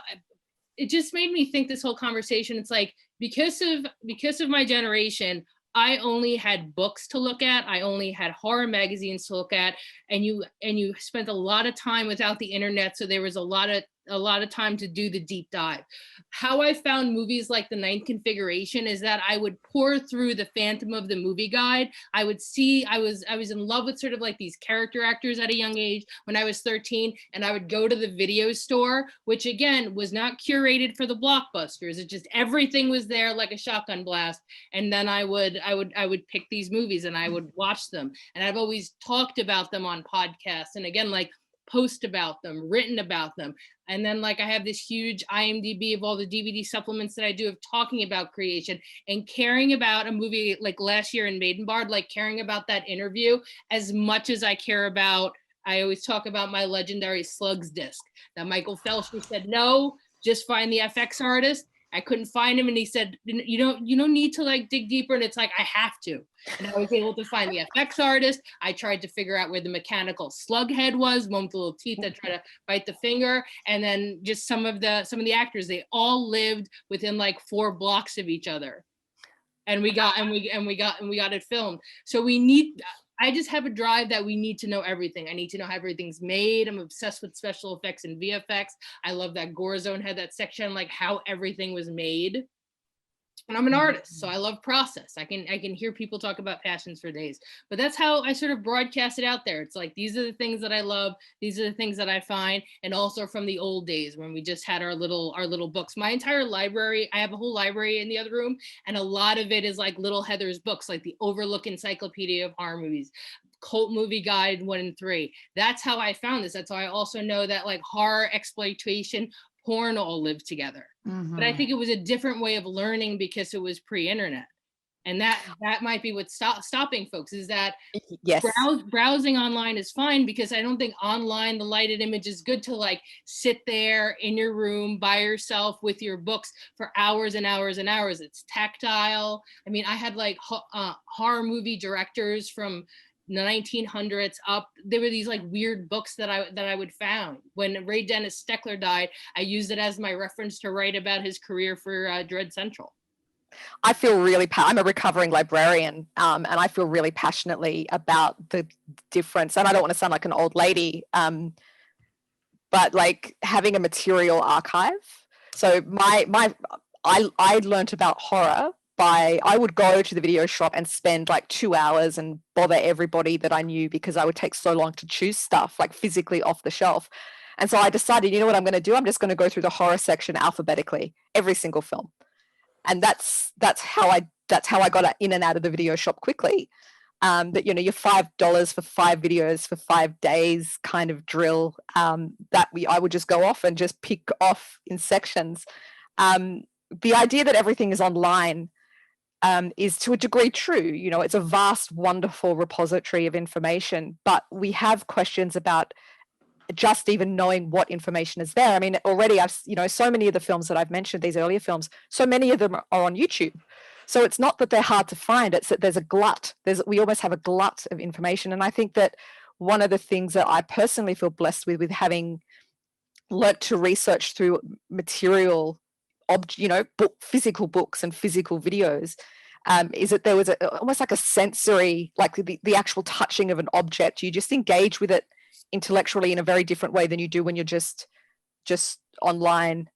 it just made me think, this whole conversation, it's like, because of my generation, I only had books to look at. I only had horror magazines to look at. And you spent a lot of time without the internet. So there was a lot of time to do the deep dive. How I found movies like The Ninth Configuration is that I would pour through the Phantom of the Movie Guide. I was in love with sort of like these character actors at a young age when I was 13, and I would go to the video store, which again was not curated for the blockbusters. It just, everything was there like a shotgun blast. And then I would pick these movies and I would watch them. And I've always talked about them on podcasts, and again, like, post about them, written about them. And then like I have this huge IMDb of all the DVD supplements that I do of talking about creation and caring about a movie like last year in Maidenbard, like caring about that interview as much as I care about, I always talk about my legendary Slugs disc that Michael Felsher said, no, just find the FX artist. I couldn't find him, and he said, you don't need to like dig deeper. And it's like, I have to. And I was able to find the FX artist. I tried to figure out where the mechanical slug head was, one with the little teeth that try to bite the finger. And then just some of the actors, they all lived within like 4 blocks of each other. And we got it filmed. So I just have a drive that we need to know everything. I need to know how everything's made. I'm obsessed with special effects and VFX. I love that GOREZONE had that section, like how everything was made. And I'm an artist, so I love process. I can hear people talk about passions for days, but that's how I sort of broadcast it out there. It's like, these are the things that I love. These are the things that I find. And also from the old days when we just had our little books. My entire library, I have a whole library in the other room, and a lot of it is like little Heather's books, like the Overlook Encyclopedia of Horror Movies, Cult Movie Guide 1 and 3. That's how I found this. That's how I also know that like horror, exploitation, porn all live together. But I think it was a different way of learning because it was pre-internet. And that might be what's stopping folks, is that yes, browsing online is fine, because I don't think online the lighted image is good to like sit there in your room by yourself with your books for hours and hours and hours. It's tactile. I mean, I had like horror movie directors from the 1900s up. There were these like weird books that I would found. When Ray Dennis Steckler died, I used it as my reference to write about his career for Dread Central. I feel really, I'm a recovering librarian, and I feel really passionately about the difference. And I don't want to sound like an old lady, but like having a material archive. So I learned about horror I would go to the video shop and spend like 2 hours and bother everybody that I knew, because I would take so long to choose stuff like physically off the shelf. And so I decided, you know what I'm going to do? I'm just going to go through the horror section alphabetically, every single film. And that's how I got in and out of the video shop quickly. But you know, your $5 for 5 videos for 5 days kind of drill, I would just go off and just pick off in sections. The idea that everything is online is to a degree true. You know, it's a vast, wonderful repository of information, but we have questions about just even knowing what information is there. I mean, already so many of the films that I've mentioned, these earlier films, so many of them are on YouTube. So it's not that they're hard to find, it's that there's a glut. We almost have a glut of information. And I think that one of the things that I personally feel blessed with having learnt to research through material, physical books and physical videos, is that there was almost like a sensory, like the actual touching of an object. You just engage with it intellectually in a very different way than you do when you're just online,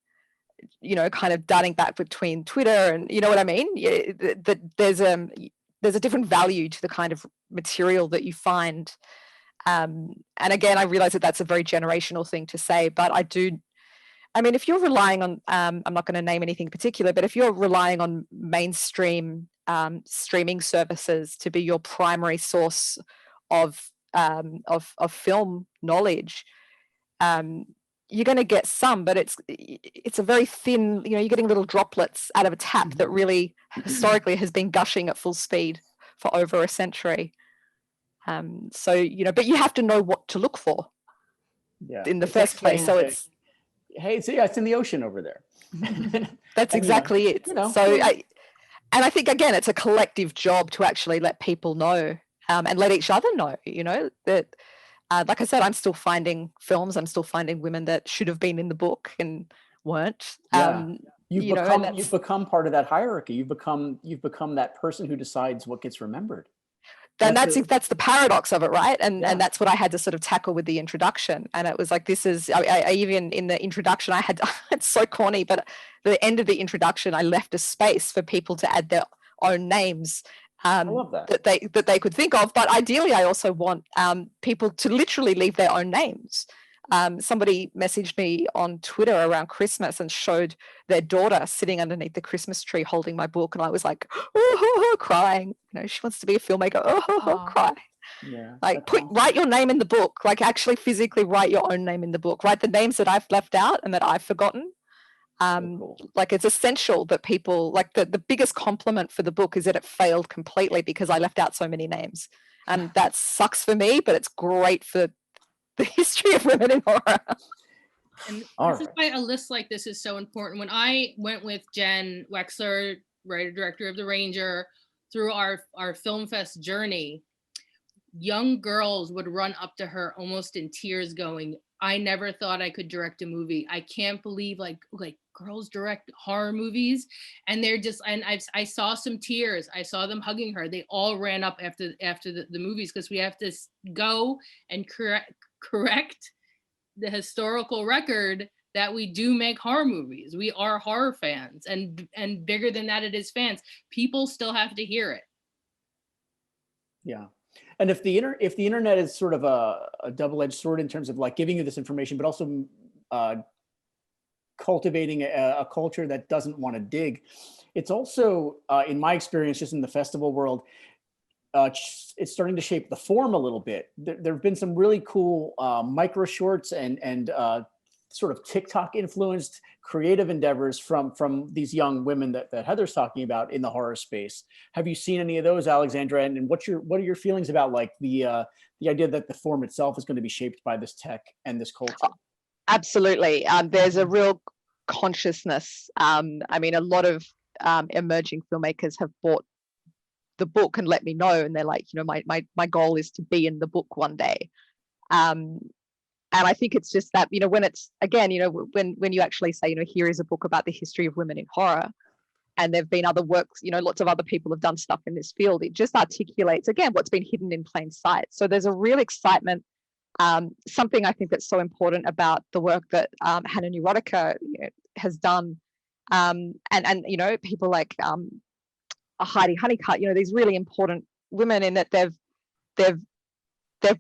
kind of darting back between Twitter and, you know what I mean? There's a different value to the kind of material that you find. And again, I realize that that's a very generational thing to say, but if you're relying on, I'm not going to name anything particular, but if you're relying on mainstream streaming services to be your primary source of film knowledge, you're going to get some, but it's a very thin, you're getting little droplets out of a tap that really historically has been gushing at full speed for over a century. But you have to know what to look for in the first place. So it's, hey, see, it's in the ocean over there. That's exactly it. I think, again, it's a collective job to actually let people know, and let each other know, that, like I said, I'm still finding films, I'm still finding women that should have been in the book and weren't. You've become part of that hierarchy. You've become that person who decides what gets remembered. Then that's the paradox of it, right? And that's what I had to sort of tackle with the introduction. And it was like, this is, I even in the introduction, it's so corny, but at the end of the introduction, I left a space for people to add their own names. I love that. that they could think of. But ideally, I also want people to literally leave their own names. Somebody messaged me on Twitter around Christmas and showed their daughter sitting underneath the Christmas tree holding my book, and I was like, crying. She wants to be a filmmaker. Cry. Yeah. Like, write your name in the book. Like, actually physically write your own name in the book. Write the names that I've left out and that I've forgotten. Cool. Like, it's essential that people, like, the biggest compliment for the book is that it failed completely because I left out so many names, and that sucks for me, but it's great for the history of women in horror. And All this is right. why a list like this is so important. When I went with Jen Wexler, writer director of The Ranger, through our film fest journey, young girls would run up to her almost in tears going, I never thought I could direct a movie. I can't believe like girls direct horror movies. And they're just, and I saw some tears. I saw them hugging her. They all ran up after the movies, because we have to go and correct the historical record that we do make horror movies. We are horror fans, and bigger than that, it is fans. People still have to hear it. Yeah. And if the internet is sort of a double-edged sword in terms of like giving you this information, but also cultivating a culture that doesn't want to dig, it's also, in my experience, just in the festival world, it's starting to shape the form a little bit. There have been some really cool micro shorts and sort of TikTok influenced creative endeavors from these young women that Heather's talking about in the horror space. Have you seen any of those, Alexandra? And what are your feelings about like the idea that the form itself is going to be shaped by this tech and this culture? Absolutely. There's a real consciousness. I mean, a lot of emerging filmmakers have bought the book and let me know, and they're like, my goal is to be in the book one day. And I think it's just that, when it's, again, when you actually say, here is a book about the history of women in horror, and there've been other works, lots of other people have done stuff in this field, it just articulates, again, what's been hidden in plain sight. So there's a real excitement. Something I think that's so important about the work that Hannah Neurotica has done, and people like Heidi Honeycutt, these really important women, in that they've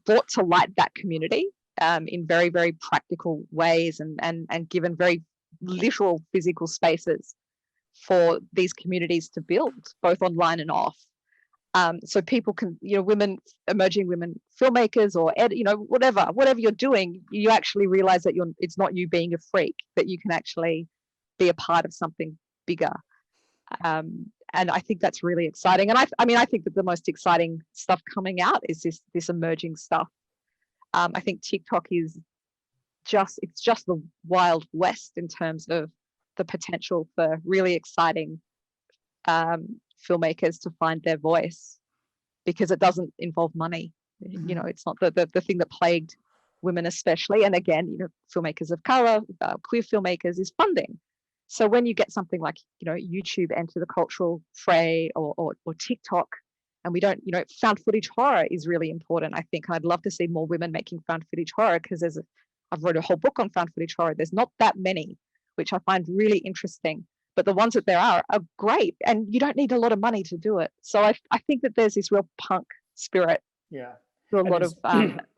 brought to light that community in very, very practical ways, and given very literal physical spaces for these communities to build, both online and off. So people can, emerging women filmmakers, or whatever you're doing, you actually realize that it's not you being a freak, that you can actually be a part of something bigger. And I think that's really exciting. And I think that the most exciting stuff coming out is this emerging stuff. I think TikTok is just the Wild West in terms of the potential for really exciting filmmakers to find their voice, because it doesn't involve money. Mm-hmm. It's not the thing that plagued women especially, and again, filmmakers of color, queer filmmakers, is funding. So when you get something like YouTube enter the cultural fray, or TikTok, and we don't, found footage horror is really important. I think I'd love to see more women making found footage horror, because I've wrote a whole book on found footage horror. There's not that many, which I find really interesting, but the ones that there are great, and you don't need a lot of money to do it. So I think that there's this real punk spirit to a lot of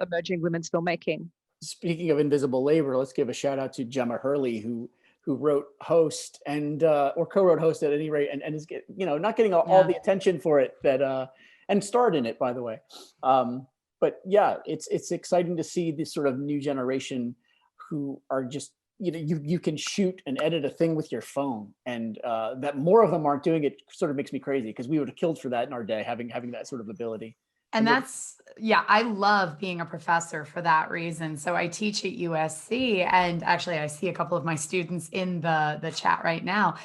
emerging women's filmmaking. Speaking of invisible labor, let's give a shout out to Gemma Hurley, who wrote Host and or co-wrote Host at any rate, and is not getting all the attention for it that and starred in it, by the way. But yeah, it's exciting to see this sort of new generation who are just you can shoot and edit a thing with your phone, and that more of them aren't doing it sort of makes me crazy, because we would have killed for that in our day, having that sort of ability. And that's, I love being a professor for that reason. So I teach at USC, and actually I see a couple of my students in the chat right now,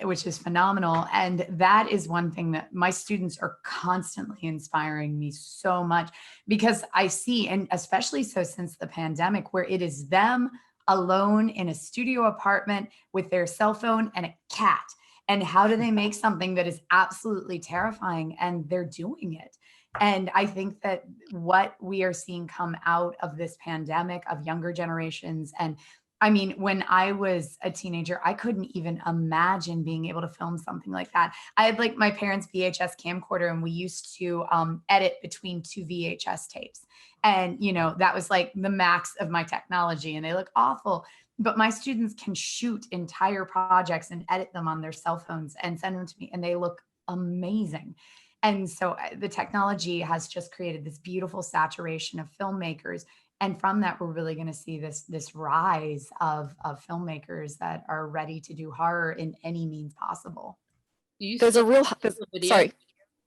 which is phenomenal. And that is one thing that my students are constantly inspiring me so much, because I see, and especially so since the pandemic, where it is them alone in a studio apartment with their cell phone and a cat. And how do they make something that is absolutely terrifying? And they're doing it. And I think that what we are seeing come out of this pandemic, of younger generations, and I mean, when I was a teenager, I couldn't even imagine being able to film something like that. I had like my parents' VHS camcorder, and we used to edit between two VHS tapes. And, that was like the max of my technology, and they look awful. But my students can shoot entire projects and edit them on their cell phones and send them to me, and they look amazing. And so the technology has just created this beautiful saturation of filmmakers. And from that, we're really going to see this rise of filmmakers that are ready to do horror in any means possible. Do you There's a still real have the video? sorry.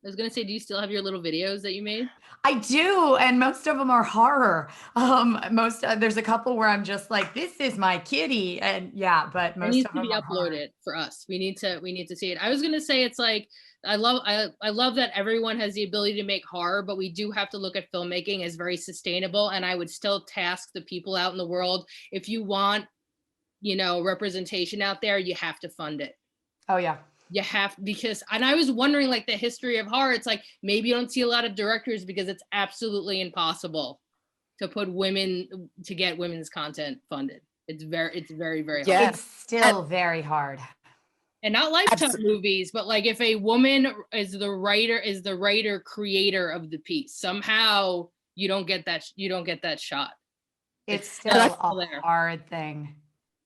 I was gonna say, do you still have your little videos that you made? I do, and most of them are horror. There's a couple where I'm just like, "This is my kitty," and yeah, but It most needs of to them be are horror. uploaded for us. We need to see it. I was gonna say it's like I love that everyone has the ability to make horror, but we do have to look at filmmaking as very sustainable. And I would still task the people out in the world, if you want, representation out there, you have to fund it. Oh yeah. You have, because, and I was wondering, like, the history of horror, it's like maybe you don't see a lot of directors because it's absolutely impossible to get women's content funded. It's very, very Yeah. hard. It's still very hard. And not Lifetime movies, but like if a woman is the writer creator of the piece, somehow you don't get that shot. It's still a hard thing.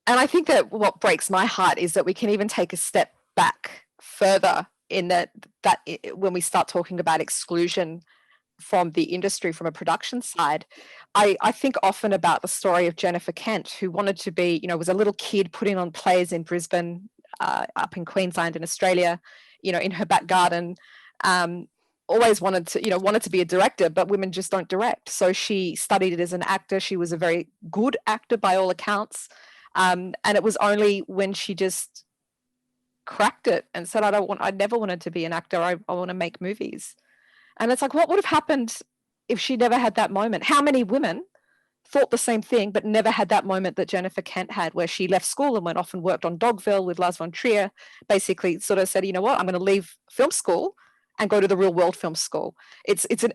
And I think that what breaks my heart is that we can even take a step back further in that when we start talking about exclusion from the industry, from a production side, I think often about the story of Jennifer Kent, who wanted to be, was a little kid putting on plays in Brisbane, up in Queensland in Australia, in her back garden. Always wanted to be a director, but women just don't direct. So she studied it as an actor. She was a very good actor by all accounts. And it was only when she just cracked it and said, I never wanted to be an actor. I want to make movies. And it's like, what would have happened if she never had that moment? How many women thought the same thing, but never had that moment that Jennifer Kent had, where she left school and went off and worked on Dogville with Lars von Trier, basically sort of said, you know what, I'm going to leave film school and go to the real world film school.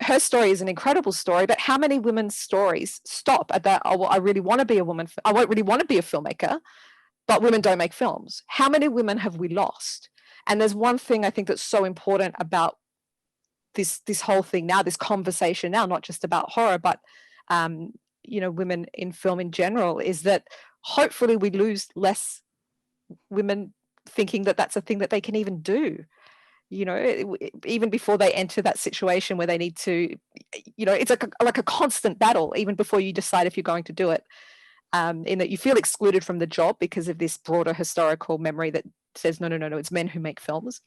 Her story is an incredible story, but how many women's stories stop at that? Oh, well, I really want to be a woman. I won't really want to be a filmmaker, but women don't make films. How many women have we lost? And there's one thing I think that's so important about this whole thing now, this conversation now, not just about horror, but women in film in general, is that hopefully we lose less women thinking that that's a thing that they can even do. Even before they enter that situation where they need to, it's like a constant battle, even before you decide if you're going to do it, in that you feel excluded from the job because of this broader historical memory that says, no, it's men who make films.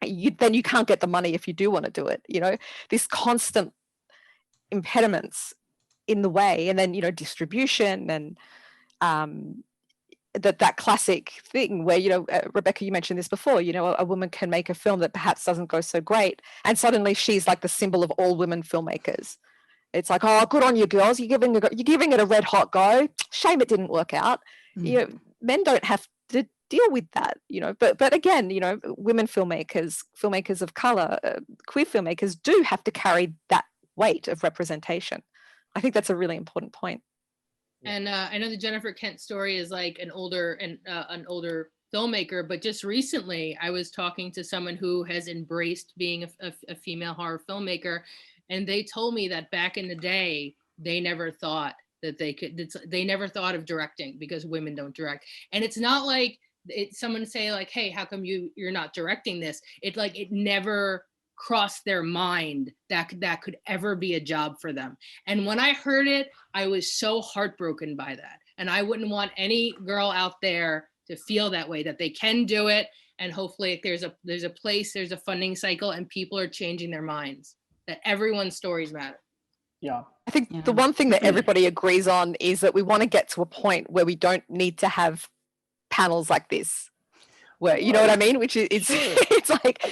Then you can't get the money if you do want to do it. This constant impediments in the way, and then, distribution and that classic thing where, Rebekah, you mentioned this before, a woman can make a film that perhaps doesn't go so great, and suddenly she's like the symbol of all women filmmakers. It's like, oh, good on you girls, you're giving it a red hot go. Shame it didn't work out. Men don't have to deal with that, but again, women filmmakers of color, queer filmmakers do have to carry that weight of representation. I think that's a really important point. And I know the Jennifer Kent story is like an older filmmaker, but just recently I was talking to someone who has embraced being a female horror filmmaker, and they told me that back in the day they never thought that they never thought of directing because women don't direct. And it's not like someone say like, hey, how come you're not directing this? It never crossed their mind that could ever be a job for them. And when I heard it, I was so heartbroken by that. And I wouldn't want any girl out there to feel that way, that they can do it. And hopefully there's a place, there's a funding cycle, and people are changing their minds, that everyone's stories matter. Yeah. I think the one thing that everybody agrees on is that we want to get to a point where we don't need to have panels like this, where, you know what I mean? Which is, it's like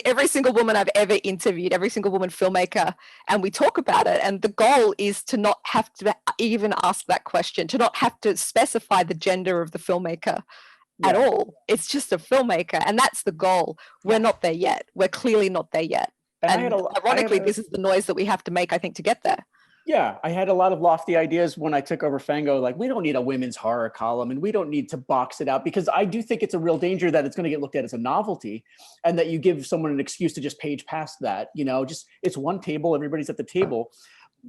every single woman I've ever interviewed, every single woman filmmaker, and we talk about it. And the goal is to not have to even ask that question, to not have to specify the gender of the filmmaker at all. It's just a filmmaker. And that's the goal. We're not there yet. We're clearly not there yet. And ironically, this is the noise that we have to make, I think, to get there. Yeah, I had a lot of lofty ideas when I took over Fango. Like, we don't need a women's horror column, and we don't need to box it out, because I do think it's a real danger that it's going to get looked at as a novelty, and that you give someone an excuse to just page past that. Just it's one table, everybody's at the table.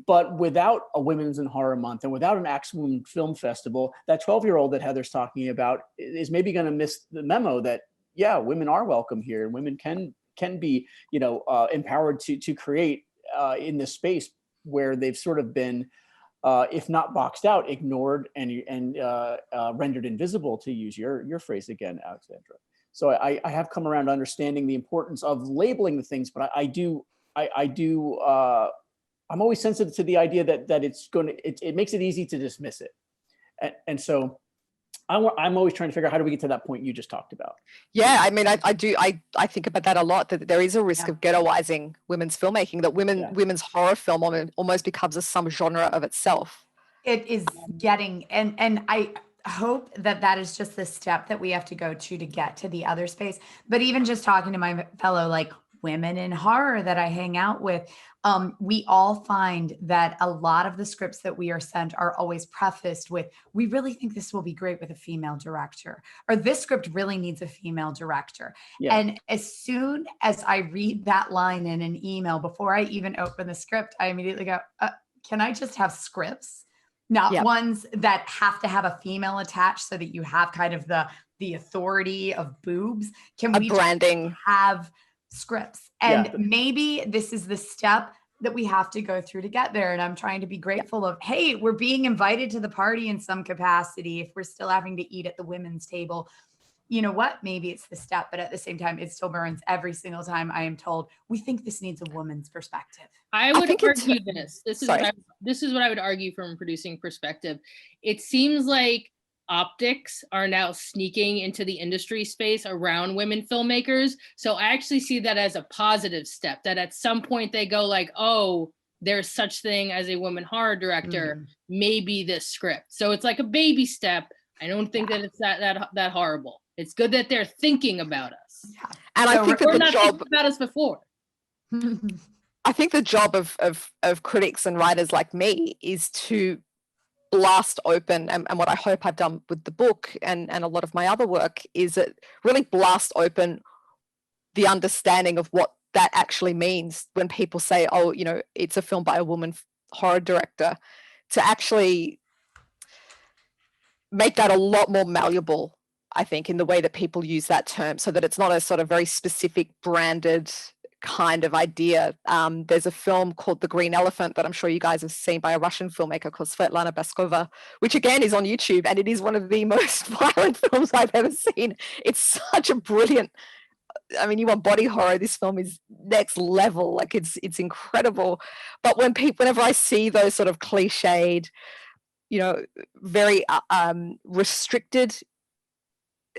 But without a Women's in Horror Month and without an Axe Women Film Festival, that 12-year-old that Heather's talking about is maybe going to miss the memo that, yeah, women are welcome here, and women can be, empowered to create in this space where they've sort of been, if not boxed out, ignored and rendered invisible, to use your phrase again, Alexandra. So I have come around to understanding the importance of labeling the things, but I'm always sensitive to the idea that it makes it easy to dismiss it. And so I'm always trying to figure out how do we get to that point you just talked about. Yeah, I mean, I think about that a lot, that there is a risk Yeah. of ghettoizing women's filmmaking, that Yeah. women's horror film almost becomes a subgenre of itself. It is getting, and I hope that that is just the step that we have to go to get to the other space. But even just talking to my fellow like women in horror that I hang out with, we all find that a lot of the scripts that we are sent are always prefaced with, we really think this will be great with a female director, or this script really needs a female director. Yeah. And as soon as I read that line in an email, before I even open the script, I immediately go, can I just have scripts? Not Yep. ones that have to have a female attached so that you have kind of the authority of boobs. Can A we just branding. have scripts? And Yeah. maybe this is the step that we have to go through to get there. And I'm trying to be grateful of, hey, we're being invited to the party in some capacity. If we're still having to eat at the women's table, you know what? Maybe it's the step, but at the same time, it still burns every single time I am told, we think this needs a woman's perspective. I would think it's- argue this. This is Sorry. this is what I would argue from a producing perspective. It seems like optics are now sneaking into the industry space around women filmmakers. So I actually see that as a positive step, that at some point they go like, oh, there's such thing as a woman horror director, maybe this script. So it's like a baby step. I don't think that it's that horrible. It's good that they're thinking about us. Yeah. And I think that Or the not job, thinking about us before. I think the job of critics and writers like me is to blast open, and what I hope I've done with the book and a lot of my other work is that really blast open the understanding of what that actually means when people say, oh, you know, it's a film by a woman horror director, to actually make that a lot more malleable, I think, in the way that people use that term, so that it's not a sort of very specific branded kind of idea. There's a film called The Green Elephant that I'm sure you guys have seen by a Russian filmmaker called Svetlana Baskova, which again is on YouTube, and it is one of the most violent films I've ever seen. It's such a brilliant, I mean, you want body horror, this film is next level. Like it's incredible. But whenever I see those sort of cliched, you know, very restricted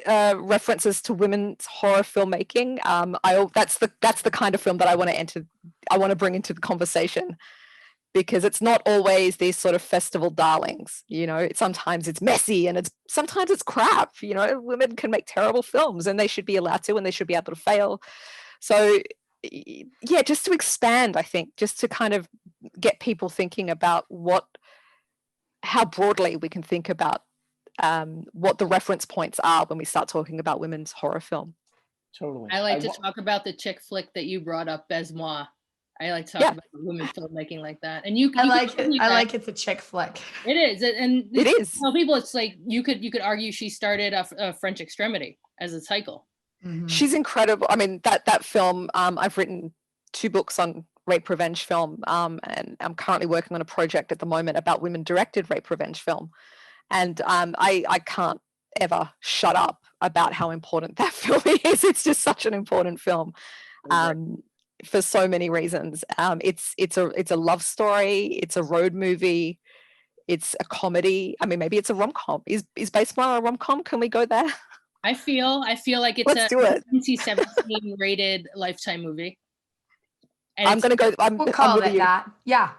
references to women's horror filmmaking, that's the kind of film that I want to bring into the conversation, because it's not always these sort of festival darlings. You know, sometimes it's messy and sometimes it's crap. You know, women can make terrible films and they should be allowed to, and they should be able to fail. So yeah, just to expand, I think, just to kind of get people thinking about how broadly we can think about what the reference points are when we start talking about women's horror film. Totally. I like to talk about the chick flick that you brought up, Besmois. I like to talk about women filmmaking like that. And I like it. I like it's a chick flick. It is. And it is. Tell people it's like you could argue she started a French Extremity as a cycle. Mhm. She's incredible. I mean, that film, I've written 2 books on rape revenge film, and I'm currently working on a project at the moment about women directed rape revenge film. And I can't ever shut up about how important that film is. It's just such an important film for so many reasons. It's a love story. It's a road movie. It's a comedy. I mean, maybe it's a rom-com. Is Baseball a rom-com? Can we go there? I feel like it's Let's do it. NC-17 rated Lifetime movie. And I'm going to go. We'll call with it you. that. Yeah.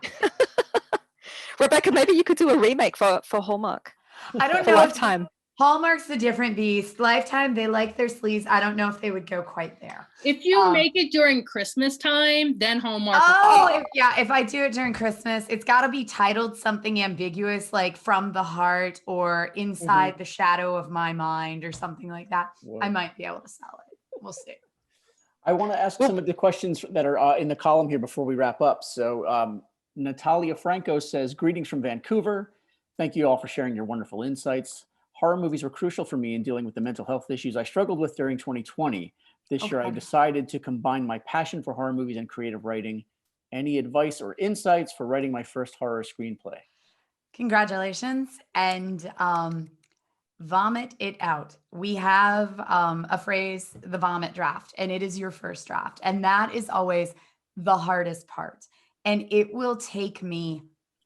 Rebekah, maybe you could do a remake for Hallmark. I don't For know if Lifetime. Hallmark's a different beast. Lifetime, they like their sleeves. I don't know if they would go quite there. If you make it during Christmas time, then Hallmark. If I do it during Christmas, it's got to be titled something ambiguous, like From the Heart or Inside the Shadow of My Mind or something like that. Whoa. I might be able to sell it. We'll see. I want to ask some of the questions that are in the column here before we wrap up. So Natalia Franco says, greetings from Vancouver. Thank you all for sharing your wonderful insights. Horror movies were crucial for me in dealing with the mental health issues I struggled with during 2020. This year, I decided to combine my passion for horror movies and creative writing. Any advice or insights for writing my first horror screenplay? Congratulations. And vomit it out. We have a phrase, the vomit draft, and it is your first draft. And that is always the hardest part. And it will take me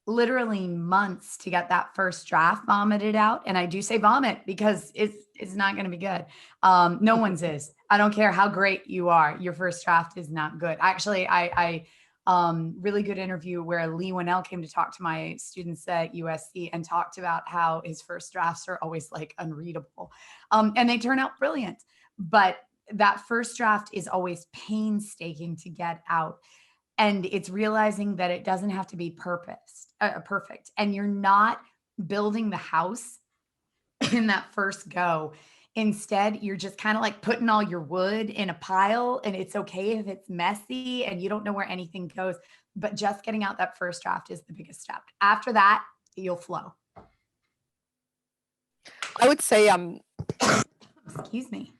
literally months to get that first draft vomited out. And I do say vomit because it's not going to be good. No one's is. I don't care how great you are. Your first draft is not good. Actually, I really good interview where Lee Winnell came to talk to my students at USC and talked about how his first drafts are always like unreadable. And they turn out brilliant. But that first draft is always painstaking to get out. And it's realizing that it doesn't have to be perfect. And you're not building the house in that first go. Instead, you're just kind of like putting all your wood in a pile, and it's okay if it's messy and you don't know where anything goes, but just getting out that first draft is the biggest step. After that, you'll flow. I would say, Excuse me.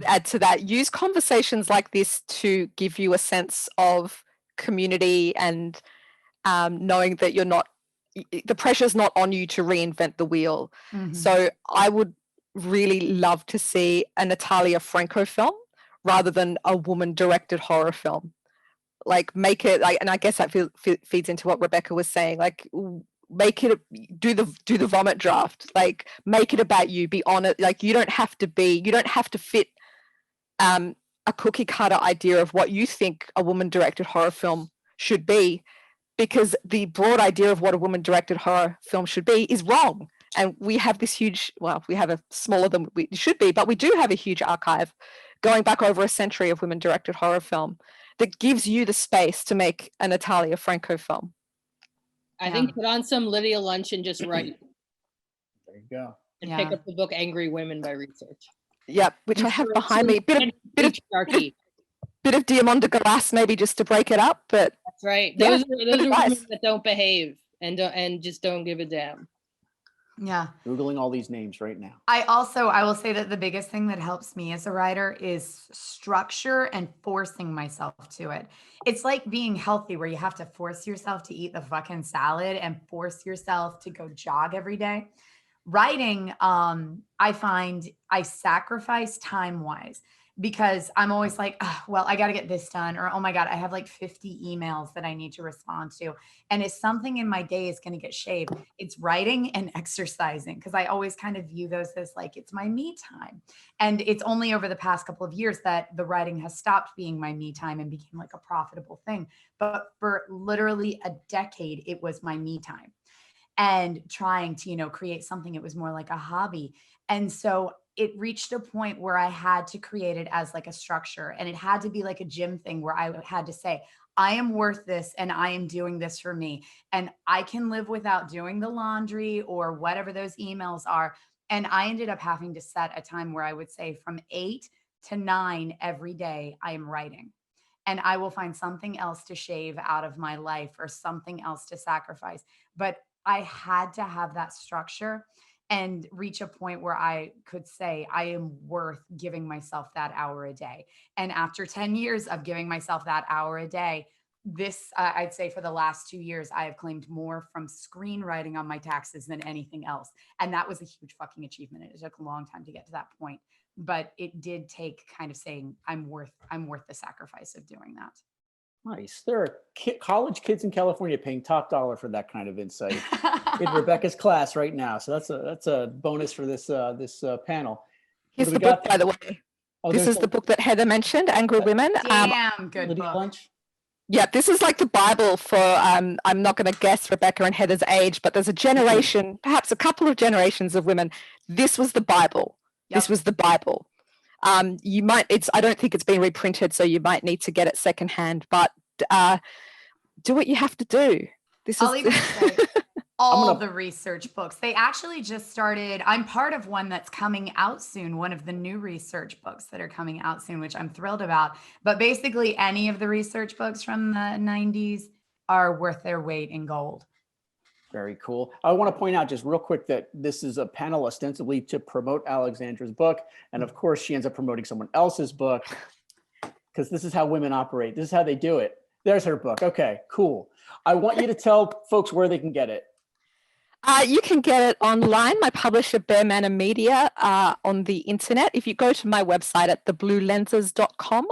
add to that, use conversations like this to give you a sense of community and knowing that you're not, the pressure's not on you to reinvent the wheel. Mhm. So I would really love to see a Natalia Franco film rather than a woman directed horror film. Like make it like, and I guess that feeds into what Rebekah was saying, like make it, do the vomit draft, like make it about you, be on it. Like you don't have to fit a cookie cutter idea of what you think a woman directed horror film should be, because the broad idea of what a woman directed horror film should be is wrong. And we have this huge, well, we have a smaller than we should be, but we do have a huge archive going back over a century of women directed horror film that gives you the space to make a Natalia Franco film. I think put on some Lydia Lunch and just write. There you go. And pick up the book Angry Women by Research. Yep, which I have behind me. Bit of Diamond de Glace maybe just to break it up, but that's right. Those are women that don't behave and just don't give a damn. Yeah. Googling all these names right now. I will say that the biggest thing that helps me as a writer is structure and forcing myself to it. It's like being healthy where you have to force yourself to eat the fucking salad and force yourself to go jog every day. Writing, I find I sacrifice time-wise because I'm always like, oh, well, I got to get this done. Or, oh my God, I have like 50 emails that I need to respond to. And if something in my day is going to get shaved, it's writing and exercising. Because I always kind of view those as like, it's my me time. And it's only over the past couple of years that the writing has stopped being my me time and became like a profitable thing. But for literally a decade, it was my me time. And trying to, create something, it was more like a hobby. And so it reached a point where I had to create it as like a structure, and it had to be like a gym thing where I had to say, I am worth this and I am doing this for me. And I can live without doing the laundry or whatever those emails are. And I ended up having to set a time where I would say from 8 to 9 every day, I am writing. And I will find something else to shave out of my life or something else to sacrifice. But I had to have that structure and reach a point where I could say, I am worth giving myself that hour a day. And after 10 years of giving myself that hour a day, I'd say for the last 2 years, I have claimed more from screenwriting on my taxes than anything else. And that was a huge fucking achievement. It took a long time to get to that point, but it did take kind of saying, I'm worth the sacrifice of doing that. Nice. There are college kids in California paying top dollar for that kind of insight in Rebekah's class right now. So that's a bonus for this panel. Here's the book, by the way. Oh, this is the book that Heather mentioned, Angry Women. Damn good book. Lunch. Yeah, this is like the Bible for, I'm not going to guess Rebekah and Heather's age, but there's a generation, perhaps a couple of generations of women. This was the Bible. Yep. This was the Bible. I don't think it's been reprinted, so you might need to get it secondhand, but do what you have to do. I'll even say all the research books. They actually just started. I'm part of one that's coming out soon, one of the new research books that are coming out soon, which I'm thrilled about. But basically any of the research books from the 90s are worth their weight in gold. Very cool. I want to point out just real quick that this is a panel ostensibly to promote Alexandra's book. And of course, she ends up promoting someone else's book because this is how women operate. This is how they do it. There's her book. Okay, cool. I want you to tell folks where they can get it. You can get it online. My publisher, Bear Manor Media, on the internet. If you go to my website at thebluelenses.com,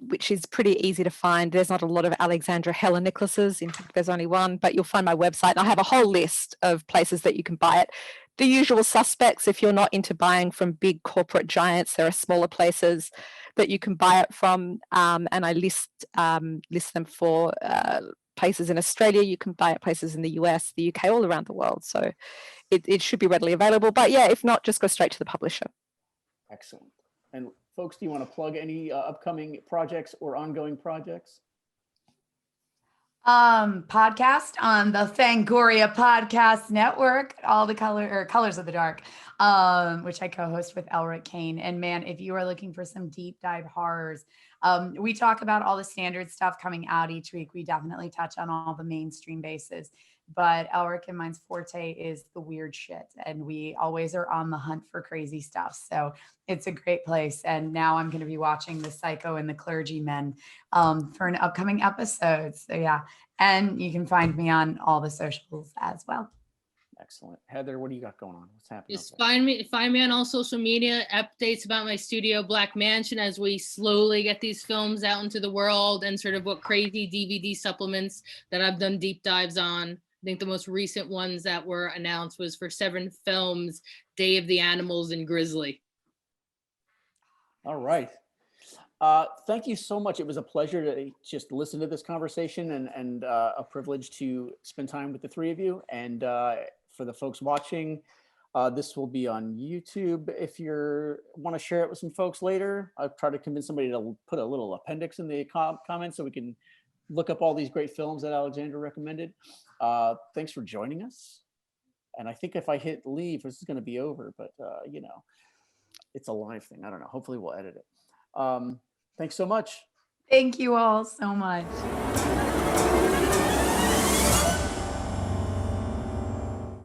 which is pretty easy to find. There's not a lot of Alexandra Heller-Nicholases. In fact, there's only one, but you'll find my website. And I have a whole list of places that you can buy it. The usual suspects, if you're not into buying from big corporate giants, there are smaller places that you can buy it from. And I list them for places in Australia. You can buy it places in the US, the UK, all around the world. So it should be readily available. But yeah, if not, just go straight to the publisher. Excellent. And folks, do you want to plug any upcoming projects or ongoing projects? Podcast on the Fangoria Podcast Network, all the Colors of the Dark, which I co-host with Elric Kane. And man, if you are looking for some deep dive horrors, we talk about all the standard stuff coming out each week. We definitely touch on all the mainstream bases, but Elric and mine's forte is the weird shit. And we always are on the hunt for crazy stuff. So it's a great place. And now I'm going to be watching The Psycho and the Clergymen for an upcoming episode. So yeah. And you can find me on all the socials as well. Excellent. Heather, what do you got going on? What's happening? Just find me on all social media, updates about my studio Black Mansion as we slowly get these films out into the world, and sort of what crazy DVD supplements that I've done deep dives on. I think the most recent ones that were announced was for 7 films, Day of the Animals and Grizzly. All right. Thank you so much. It was a pleasure to just listen to this conversation, and a privilege to spend time with the three of you. And for the folks watching, this will be on YouTube. If you want to share it with some folks later, I'll try to convince somebody to put a little appendix in the comments so we can look up all these great films that Alexandra recommended. Thanks for joining us. And I think if I hit leave, this is going to be over, but you know, it's a live thing. I don't know. Hopefully we'll edit it. Thanks so much. Thank you all so much.